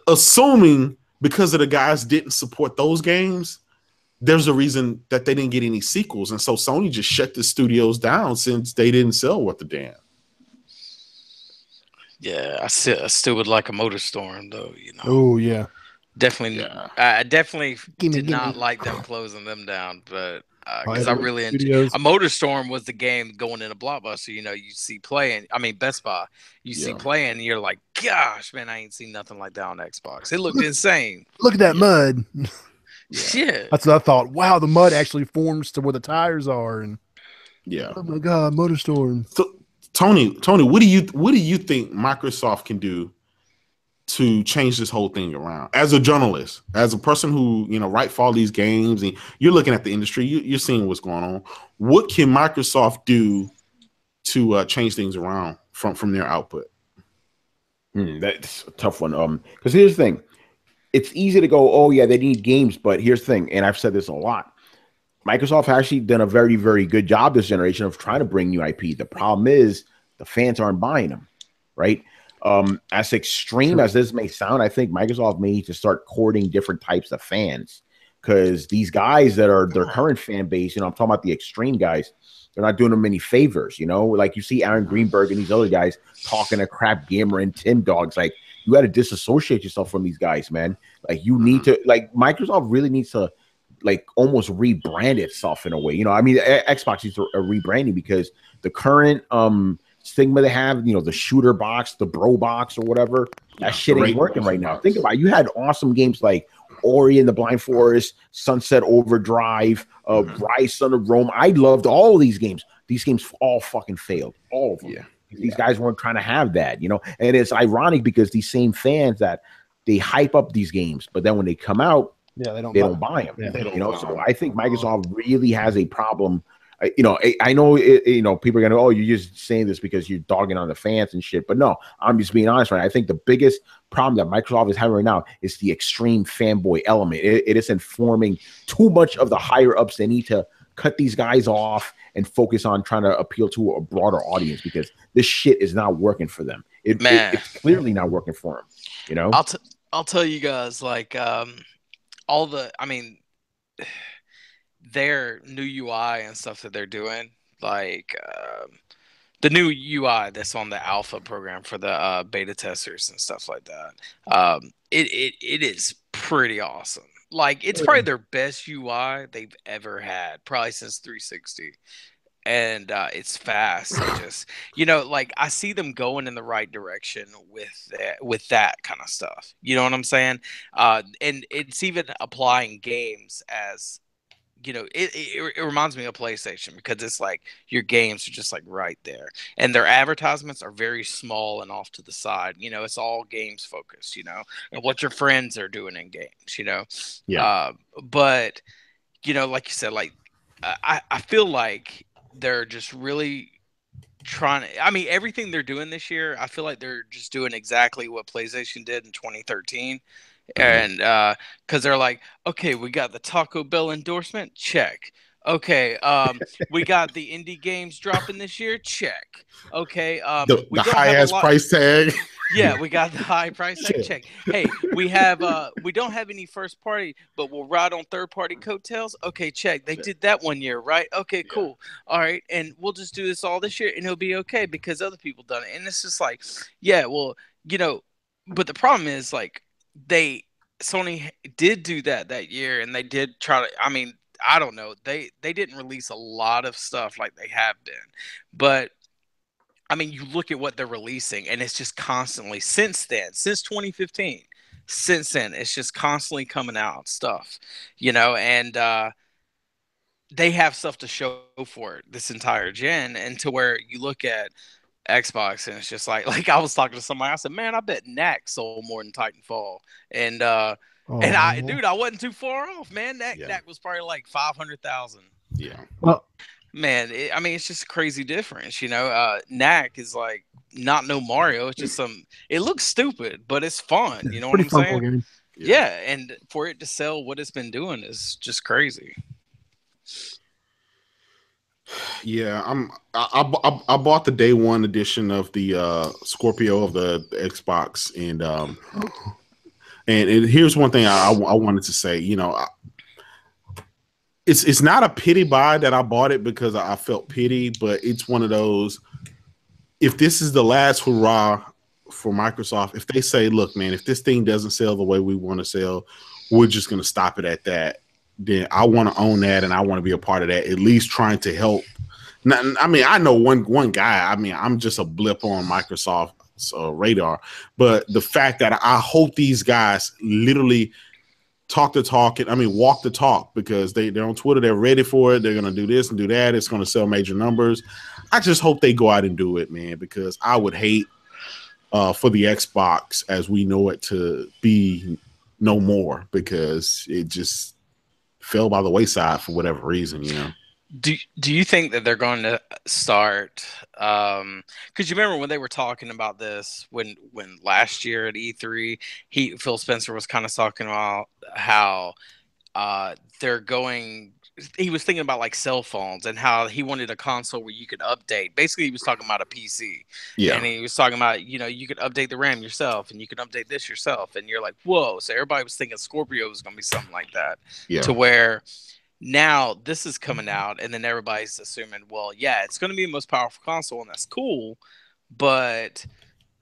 assuming because of the guys didn't support those games, there's a reason that they didn't get any sequels. And so Sony just shut the studios down since they didn't sell worth a damn. Yeah, I still would like a MotorStorm though, you know. Oh yeah, definitely. Yeah. I definitely did not like them closing them down, but because I really enjoyed. A MotorStorm was the game going into Blockbuster. You know, you see playing. I mean, Best Buy. You see playing, and you're like, gosh, man, I ain't seen nothing like that on Xbox. It looked insane. Look at that mud. Yeah, that's what I thought. Wow, the mud actually forms to where the tires are, and oh my god, MotorStorm. So, Tony, what do you think Microsoft can do to change this whole thing around? As a journalist, as a person who write for all these games, and you're looking at the industry, you're seeing what's going on. What can Microsoft do to change things around from their output? That's a tough one. Because here's the thing, it's easy to go, oh yeah, they need games, but here's the thing, and I've said this a lot. Microsoft has actually done a very, very good job this generation of trying to bring new IP. The problem is the fans aren't buying them, right? As extreme as this may sound, I think Microsoft may need to start courting different types of fans, because these guys that are their current fan base, I'm talking about the extreme guys, they're not doing them any favors, like you see Aaron Greenberg and these other guys talking to Crap Gamer and Tim Dogs. Like, you got to disassociate yourself from these guys, man. Like, you need to, Microsoft really needs to almost rebrand itself in a way. I mean, Xbox is a rebranding because the current stigma they have, the shooter box, the bro box or whatever, that shit ain't working right now. Think about it. You had awesome games like Ori and the Blind Forest, Sunset Overdrive, Rise Son of Rome. I loved all of these games. These games all fucking failed. All of them. Yeah. These guys weren't trying to have that, and it's ironic because these same fans that they hype up these games, but then when they come out, they don't buy them. Yeah, so I think Microsoft really has a problem. I know people are gonna, oh, you're just saying this because you're dogging on the fans and shit, but no, I'm just being honest. Right, I think the biggest problem that Microsoft is having right now is the extreme fanboy element. It is informing too much of the higher ups. They need to cut these guys off and focus on trying to appeal to a broader audience, because this shit is not working for them. It's clearly not working for them. I'll tell you guys, like, their new UI and stuff that they're doing, like the new UI that's on the alpha program for the beta testers and stuff like that. It is pretty awesome. Like, it's probably their best UI they've ever had, probably since 360. And it's fast. And just, like, I see them going in the right direction with that kind of stuff. You know what I'm saying? And it's even applying games as, it reminds me of PlayStation, because it's like your games are just like right there, and their advertisements are very small and off to the side. It's all games focused, and what your friends are doing in games. But like you said, like, I feel like they're just really trying to, I mean, everything they're doing this year, I feel like they're just doing exactly what PlayStation did in 2013. And because they're like, okay, we got the Taco Bell endorsement, check. Okay, we got the indie games dropping this year, check. Okay, the high ass price tag. Yeah, we got the high price tag, check. Hey, we don't have any first party, but we'll ride on third party coattails. Okay, check. They did that one year, right? Okay, cool. All right, and we'll just do this all this year, and it'll be okay because other people done it. And it's just like, yeah, well, but the problem is, like, Sony did do that year, and they did try to, I mean, I don't know, they didn't release a lot of stuff like they have been, but I mean, you look at what they're releasing, and it's just constantly, since 2015, it's just constantly coming out stuff, and they have stuff to show for it this entire gen, and to where you look at Xbox, and it's just like I was talking to somebody. I said, "Man, I bet Knack sold more than Titanfall." And I wasn't too far off, man. Knack was probably like 500,000. Yeah. Well, man, I mean, it's just a crazy difference, Knack is like not no Mario. It's just it looks stupid, but it's fun. You know what I'm saying? Game. Yeah, and for it to sell what it's been doing is just crazy. Yeah, I bought the day one edition of the Scorpio of the Xbox, and here's one thing I wanted to say. It's not a pity buy that I bought it because I felt pity, but it's one of those. If this is the last hurrah for Microsoft, if they say, "Look, man, if this thing doesn't sell the way we want to sell, we're just going to stop it at that," then I want to own that, and I want to be a part of that, at least trying to help. I mean, I know one guy. I mean, I'm just a blip on Microsoft's radar, but the fact that I hope these guys literally talk the talk, and I mean walk the talk, because they're on Twitter, they're ready for it, they're going to do this and do that, it's going to sell major numbers. I just hope they go out and do it, man, because I would hate for the Xbox as we know it to be no more, because it just fell by the wayside for whatever reason, Do you think that they're going to start? Because you remember when they were talking about this when last year at E3, Phil Spencer was kind of talking about how they're going. He was thinking about like cell phones and how he wanted a console where you could update. Basically, he was talking about a PC. Yeah, and he was talking about you could update the RAM yourself and you could update this yourself. And you're like, whoa! So everybody was thinking Scorpio was going to be something like that. Yeah. To where. Now this is coming out, and then everybody's assuming, well, yeah, it's going to be the most powerful console, and that's cool. But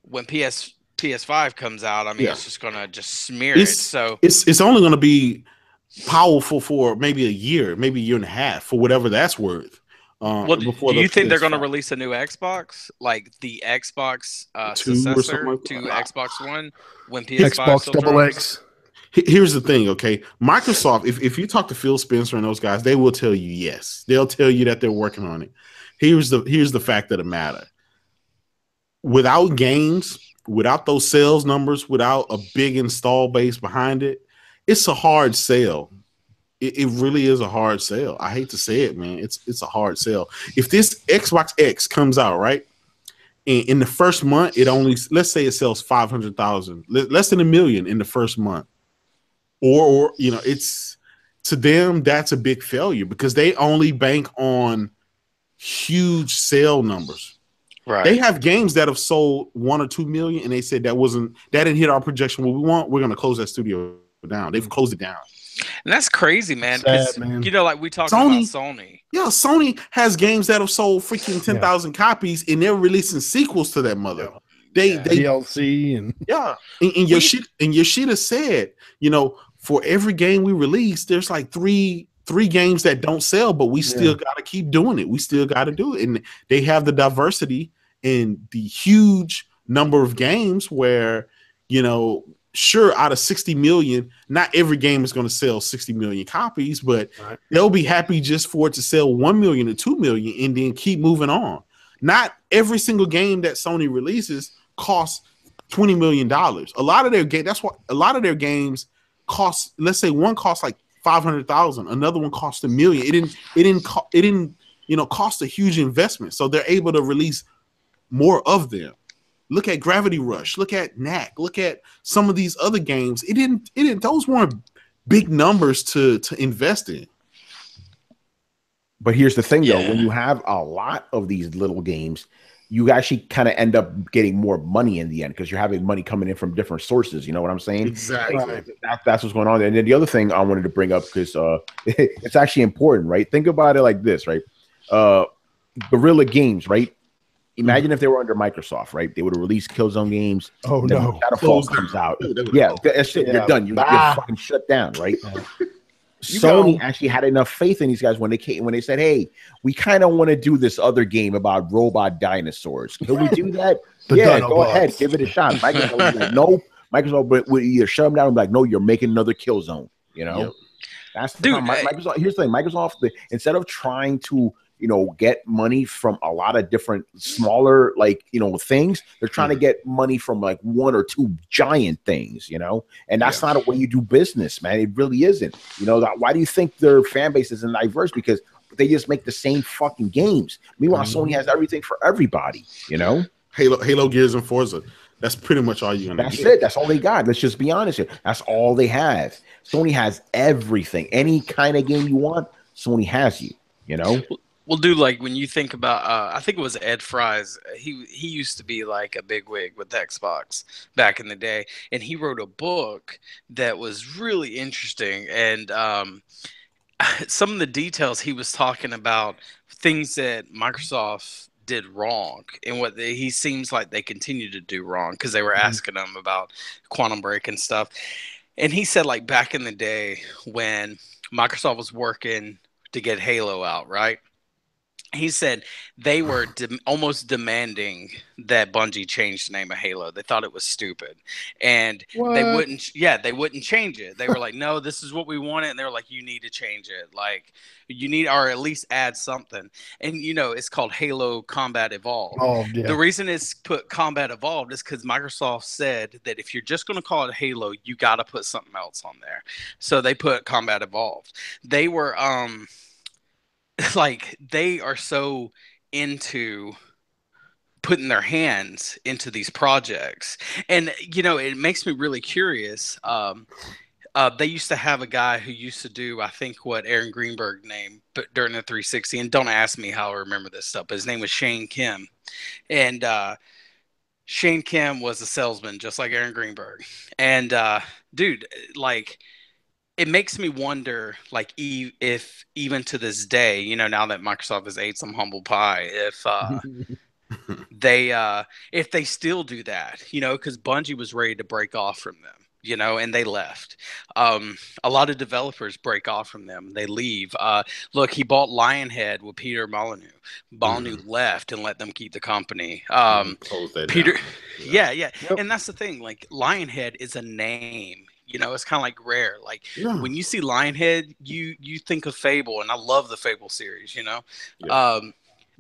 when PS5 comes out, I mean, it's just going to just smear it. So it's only going to be powerful for maybe a year and a half, for whatever that's worth. Well, do you think they're going to release a new Xbox, like the Xbox successor to Xbox One, when PS5 Xbox Double X? Here's the thing, okay? Microsoft, if you talk to Phil Spencer and those guys, they will tell you yes. They'll tell you that they're working on it. Here's the fact of the matter. Without games, without those sales numbers, without a big install base behind it, it's a hard sell. It really is a hard sell. I hate to say it, man. It's a hard sell. If this Xbox X comes out, right? In the first month, let's say it sells 500,000, less than 1 million in the first month. Or it's, to them, that's a big failure, because they only bank on huge sale numbers. Right. They have games that have sold 1 or 2 million, and they said that didn't hit our projection. What we want, we're going to close that studio down. They've closed it down. And that's crazy, man. Sad, man. You know, like we talking about Sony. Yeah, Sony has games that have sold freaking 10,000 copies, and they're releasing sequels to that mother. They DLC and and Yoshida said, you know, for every game we release, there's like three games that don't sell, but we still got to keep doing it. We still got to do it, and they have the diversity and the huge number of games where, you know, sure, out of 60 million, not every game is going to sell 60 million copies, but they'll be happy just for it to sell 1 million or 2 million and then keep moving on. Not every single game that Sony releases costs $20 million. A lot of their that's what a lot of their games cost. Let's say one costs like 500,000, another one cost $1 million. It didn't you know, cost a huge investment, so they're able to release more of them. Look at Gravity Rush. Look at Knack. Look at some of these other games. It didn't. Those weren't big numbers to invest in. But here's the thing, though: when you have a lot of these little games, you actually kind of end up getting more money in the end because you're having money coming in from different sources. You know what I'm saying? Exactly. That's what's going on. And then the other thing I wanted to bring up, because it's actually important, right? Think about it like this, right? Guerrilla Games, right? Imagine if they were under Microsoft, right? They would have released Killzone games. Oh no! Shadowfall comes out. Yeah, that's it. You're done. You're fucking shut down, right? Sony actually had enough faith in these guys when they said, "Hey, we kind of want to do this other game about robot dinosaurs. Can we do that? Yeah, go ahead, give it a shot." Microsoft was like, "No." Microsoft would either shut them down and be like, "No, you're making another Killzone." You know, that's the Microsoft. Here's the thing: Microsoft, instead of trying to, you know, get money from a lot of different smaller, like, you know, things, they're trying to get money from like one or two giant things, you know, and that's not a way you do business, man. It really isn't. You know, why do you think their fan base isn't diverse? Because they just make the same fucking games. Meanwhile, Sony has everything for everybody, you know. Halo, Gears, and Forza. That's pretty much all you're gonna get. That's it. That's all they got. Let's just be honest here. That's all they have. Sony has everything. Any kind of game you want, Sony has you, you know. Well, dude, like when you think about, I think it was Ed Fries. He used to be like a bigwig with Xbox back in the day, and he wrote a book that was really interesting. And some of the details he was talking about, things that Microsoft did wrong, and what he seems like they continue to do wrong, because they were asking him about Quantum Break and stuff. And he said, like back in the day when Microsoft was working to get Halo out, right? He said they were almost demanding that Bungie change the name of Halo. They thought it was stupid, and they wouldn't. Yeah, they wouldn't change it. They were like, "No, this is what we wanted," and they were like, "You need to change it. Like, you need, or at least add something." And you know, it's called Halo Combat Evolved. Oh, yeah. The reason it's put Combat Evolved is because Microsoft said that if you're just going to call it Halo, you got to put something else on there. So they put Combat Evolved. They were like, they are so into putting their hands into these projects. And, you know, it makes me really curious. They used to have a guy who used to do, I think, what Aaron Greenberg named during the 360. And don't ask me how I remember this stuff, but his name was Shane Kim. And Shane Kim was a salesman, just like Aaron Greenberg. And, dude, like, it makes me wonder, like, if even to this day, you know, now that Microsoft has ate some humble pie, if they still do that, you know, because Bungie was ready to break off from them, you know, and they left. A lot of developers break off from them. They leave. Look, he bought Lionhead with Peter Molyneux. Molyneux left and let them keep the company. Peter, yeah. Yep. And that's the thing. Like, Lionhead is a name. You know, it's kind of like Rare. Like, when you see Lionhead, you think of Fable, and I love the Fable series, you know.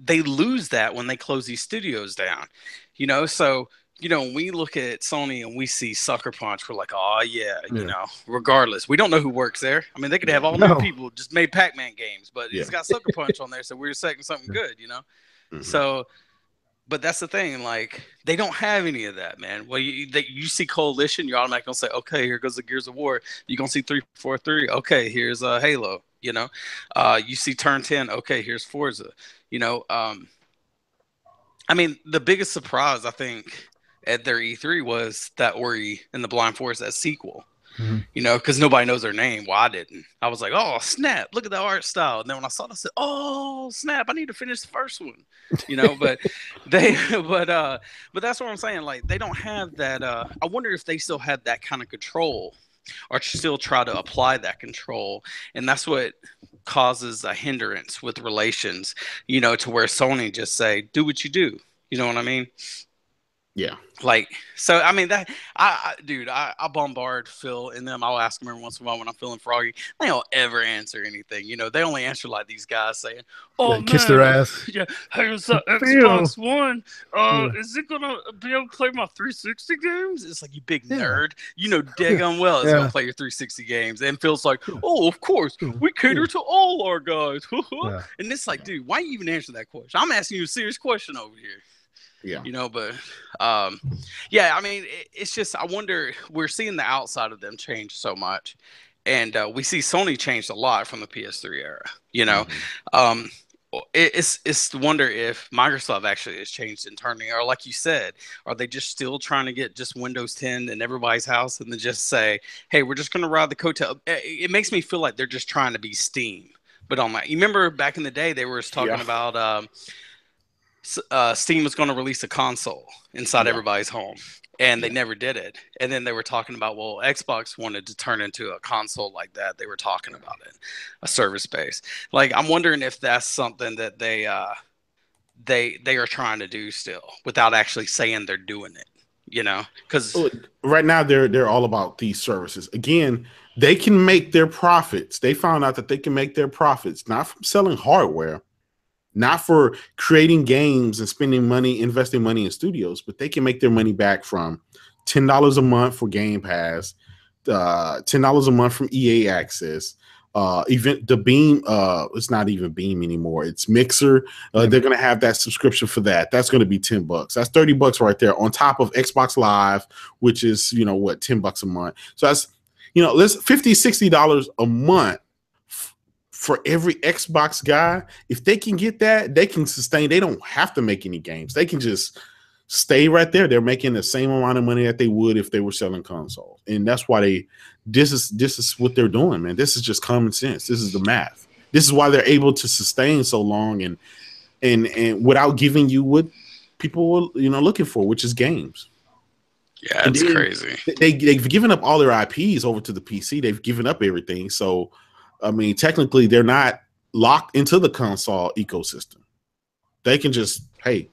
They lose that when they close these studios down, you know. So, you know, when we look at Sony and we see Sucker Punch, we're like, oh, yeah, you know, regardless. We don't know who works there. I mean, they could have all new people just made Pac-Man games, but it's got Sucker Punch on there, so we're expecting something good, you know. So, but that's the thing, like, they don't have any of that, man. Well, you see Coalition, you're automatically going to say, okay, here goes the Gears of War. You're going to see 343, okay, here's Halo, you know. You see Turn 10, okay, here's Forza, you know. I mean, the biggest surprise, I think, at their E3 was that Ori and the Blind Forest, that sequel. you know, because nobody knows their name. Well, I didn't. I was like, oh, snap, look at that art style. And then when I saw it, I said, oh, snap, I need to finish the first one, you know, but but that's what I'm saying. Like, they don't have that. I wonder if they still have that kind of control or still try to apply that control. And that's what causes a hindrance with relations, you know, to where Sony just say, do what you do. You know what I mean? Yeah. Like, so, I mean, that, dude, I bombard Phil and them. I'll ask them every once in a while when I'm feeling froggy. They don't ever answer anything. You know, they only answer like these guys saying, oh, man, kiss their ass. Yeah, hey, it's Xbox One. Is it going to be able to play my 360 games? It's like, you big nerd. You know daggone well it's going to play your 360 games. And Phil's like, oh, of course. We cater to all our guys. And it's like, dude, why you even answer that question? I'm asking you a serious question over here. Yeah, you know, but yeah, I mean, it's just, I wonder, we're seeing the outside of them change so much, and we see Sony changed a lot from the PS3 era. You know, it's to wonder if Microsoft actually has changed internally, or like you said, are they just still trying to get just Windows 10 in everybody's house and then just say, hey, we're just going to ride the coattail. It makes me feel like they're just trying to be Steam, but on that, you remember back in the day they were talking about. Steam was going to release a console inside everybody's home, and they never did it. And then they were talking about, well, Xbox wanted to turn into a console like that. They were talking about it, a service base. Like, I'm wondering if that's something that they are trying to do still, without actually saying they're doing it. You know, because right now they're all about these services. Again, they can make their profits. They found out that they can make their profits not from selling hardware, not for creating games and spending money, investing money in studios, but they can make their money back from $10 a month for Game Pass, $10 a month from EA Access, even the Beam. It's not even Beam anymore. It's Mixer. They're going to have that subscription for that. That's going to be $10. That's $30 right there on top of Xbox Live, which is, you know, what, $10 a month. So that's, you know, let's $50, $60 a month for every Xbox guy. If they can get that, they can sustain. They don't have to make any games. They can just stay right there. They're making the same amount of money that they would if they were selling consoles. And that's why this is what they're doing, man. This is just common sense. This is the math. This is why they're able to sustain so long and without giving you what people were, you know, looking for, which is games. Yeah, it's crazy. They've given up all their IPs over to the PC. They've given up everything. So I mean, technically, they're not locked into the console ecosystem. They can just, hey,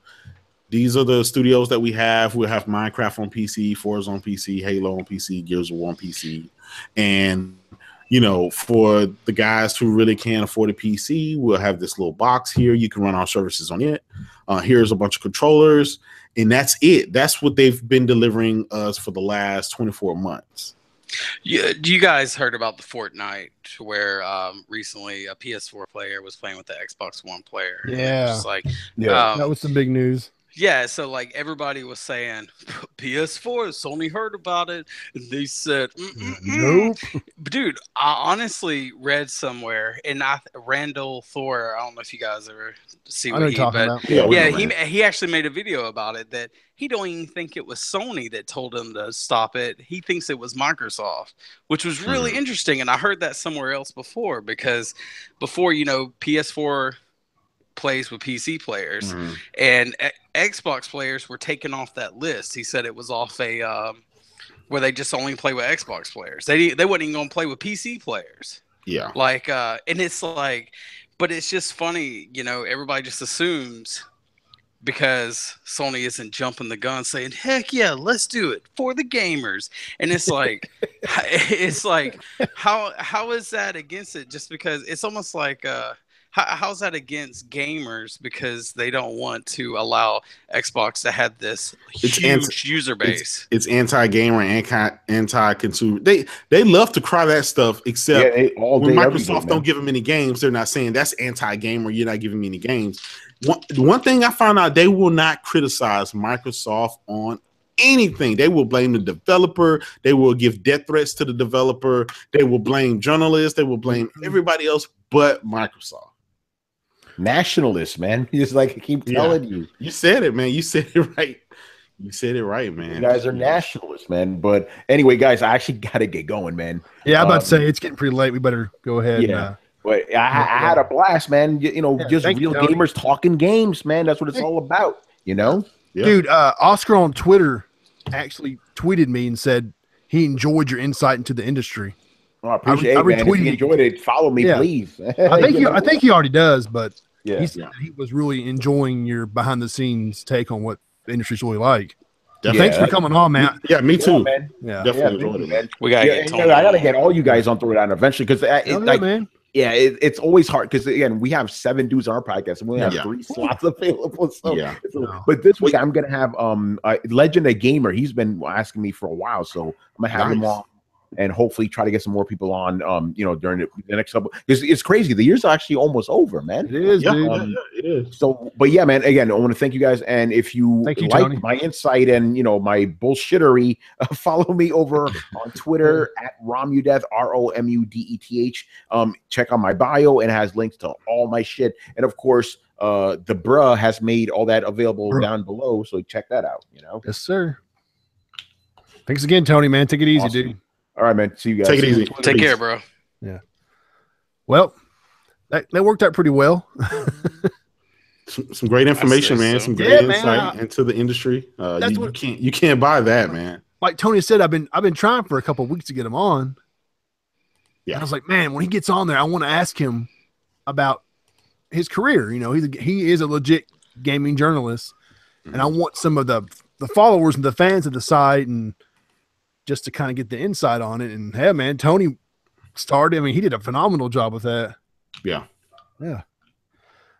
these are the studios that we have. We'll have Minecraft on PC, Forza on PC, Halo on PC, Gears of War on PC. And, you know, for the guys who really can't afford a PC, we'll have this little box here. You can run our services on it. Here's a bunch of controllers. And that's it. That's what they've been delivering us for the last 24 months. Yeah, you guys heard about the Fortnite where recently a PS4 player was playing with the Xbox One player? Yeah, just like that was some big news. Yeah, so like everybody was saying PS4, Sony heard about it, and they said, nope. Dude, I honestly read somewhere, and Randall Thor, I don't know if you guys ever see what he actually made a video about it, that he don't even think it was Sony that told him to stop it. He thinks it was Microsoft, which was really interesting, and I heard that somewhere else before, because before, you know, PS4 plays with PC players, and Xbox players were taken off that list. He said it was off a where they just only play with Xbox players. They wasn't even gonna play with PC players. Yeah, like and it's like, but it's just funny, you know. Everybody just assumes because Sony isn't jumping the gun saying, "Heck yeah, let's do it for the gamers," and it's like, it's like, how is that against it? Just because it's almost like how's that against gamers because they don't want to allow Xbox to have this huge user base? It's anti-gamer, anti-consumer. They love to cry that stuff, except when Microsoft don't give them any games, they're not saying that's anti-gamer. You're not giving me any games. One thing I found out, they will not criticize Microsoft on anything. They will blame the developer. They will give death threats to the developer. They will blame journalists. They will blame everybody else but Microsoft. Nationalists, man. He's like, I keep telling you. You said it, man. You said it right. You said it right, man. You guys are nationalists, man. But anyway, guys, I actually got to get going, man. Yeah, I'm about to say it's getting pretty late. We better go ahead. Yeah. But I had a blast, man. Just real gamers talking games, man. That's what it's all about, Yeah. Dude, Oscar on Twitter actually tweeted me and said he enjoyed your insight into the industry. Oh, I appreciate it, man. If you enjoyed it, follow me, please. I think he already does, but he said he was really enjoying your behind the scenes take on what the industry's really like. Thanks for coming on, man. Yeah, me too. Man. Yeah, definitely enjoyed it, man. We gotta I gotta get all you guys on Throwdown eventually because man. Yeah, it's always hard because again we have 7 dudes on our podcast and we only have 3 slots available. So, but this week I'm gonna have Legend a Gamer. He's been asking me for a while, so I'm gonna have him on and hopefully try to get some more people on. During the next couple. It's crazy. The year's actually almost over, man. It is, dude. It is. So, but yeah, man. Again, I want to thank you guys, and if you like my insight and my bullshittery, follow me over on Twitter at Romudeth ROMUDETH. Check out my bio, and it has links to all my shit, and of course, the Brah has made all that available down below, so check that out. Yes, sir. Thanks again, Tony. Man, take it easy, dude. All right, man. See you guys. Take it easy. Take care, bro. Yeah. Well, that worked out pretty well. some great information, man. Some great insight into the industry. You can't buy that, man. Like Tony said, I've been trying for a couple of weeks to get him on. Yeah. And I was like, man, when he gets on there, I want to ask him about his career. He is a legit gaming journalist, and I want some of the followers and the fans of the site and just to kind of get the insight on it. And hey, man, Tony started. I mean, he did a phenomenal job with that. Yeah.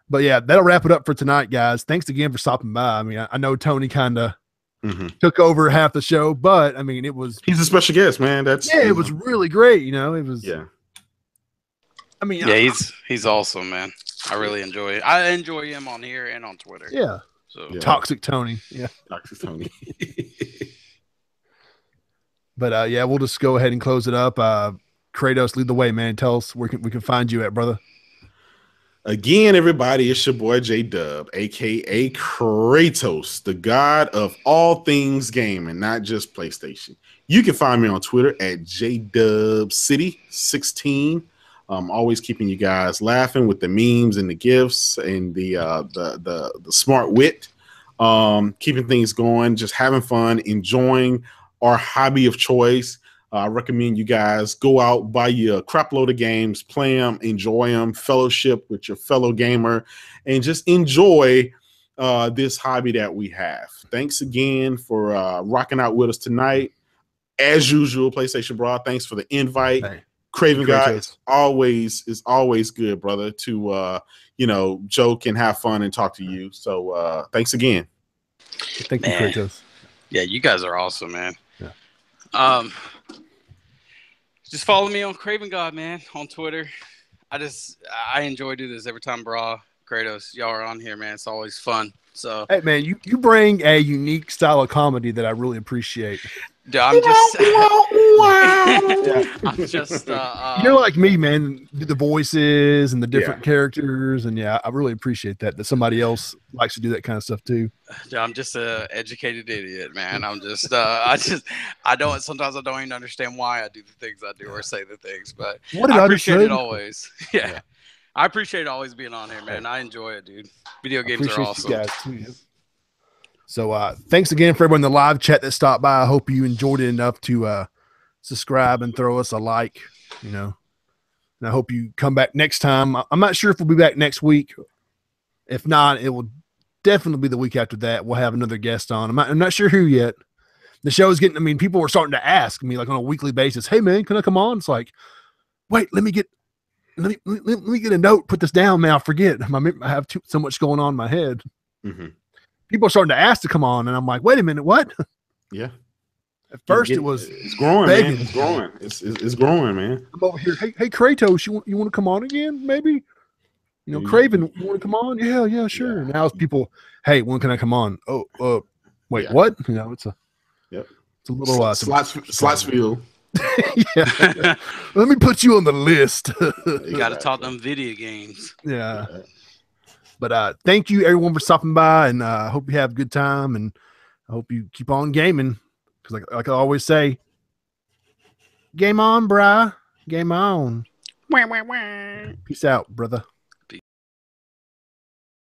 But yeah, that'll wrap it up for tonight, guys. Thanks again for stopping by. I mean, I know Tony kind of took over half the show, but I mean, he's a special guest, man. It was really great. It was. I mean, he's awesome, man. I really enjoy it. I enjoy him on here and on Twitter. Yeah. So Toxic Tony. Yeah. Toxic Tony. But we'll just go ahead and close it up. Kratos, lead the way, man. Tell us where we can find you at, brother. Again, everybody, it's your boy J-Dub, aka Kratos, the god of all things gaming, not just PlayStation. You can find me on Twitter at JDubCity16. Always keeping you guys laughing with the memes and the gifs and the smart wit. Keeping things going, just having fun, enjoying our hobby of choice. I recommend you guys go out, buy you a crap load of games, play them, enjoy them, fellowship with your fellow gamer, and just enjoy this hobby that we have. Thanks again for rocking out with us tonight. As usual, PlayStation Brah, thanks for the invite. Hey, KravenGod, it's always good, brother, to joke and have fun and talk to you. So thanks again. Thank you, Kratos. Yeah, you guys are awesome, man. Yeah. Just follow me on KravenGod, man, on Twitter. I enjoy doing this every time Brah, Kratos, y'all are on here, man. It's always fun. So hey, man, you bring a unique style of comedy that I really appreciate. Dude, I'm just you're like me, man. Do the voices and the different characters, and I really appreciate that somebody else likes to do that kind of stuff too. Dude, I'm just an educated idiot, man. I'm just sometimes I don't even understand why I do the things I do or say the things, but I appreciate it always. Yeah. I appreciate always being on here, man. I enjoy it, dude. Video games are awesome. You guys too. So thanks again for everyone in the live chat that stopped by. I hope you enjoyed it enough to subscribe and throw us a like, And I hope you come back next time. I'm not sure if we'll be back next week. If not, it will definitely be the week after that. We'll have another guest on. I'm not sure who yet. The show is getting, people are starting to ask me like on a weekly basis, hey, man, can I come on? It's like, wait, let me get a note, put this down, man. I'll forget. I have so much going on in my head. Mm-hmm. People are starting to ask to come on, and I'm like, wait a minute, what? Yeah. At first, it's growing, begging. Man. It's growing. It's growing, man. I'm over here. Hey, Kratos, you want to come on again? Maybe. Kraven, you want to come on? Yeah, sure. Yeah. Now it's people. Hey, when can I come on? Oh, wait, what? It's a. Yep. It's a little slots field. Yeah. Let me put you on the list. You got to talk them video games. Yeah. But thank you everyone for stopping by, and I hope you have a good time. And I hope you keep on gaming because, like I always say, game on, brah. Game on. Peace out, brother.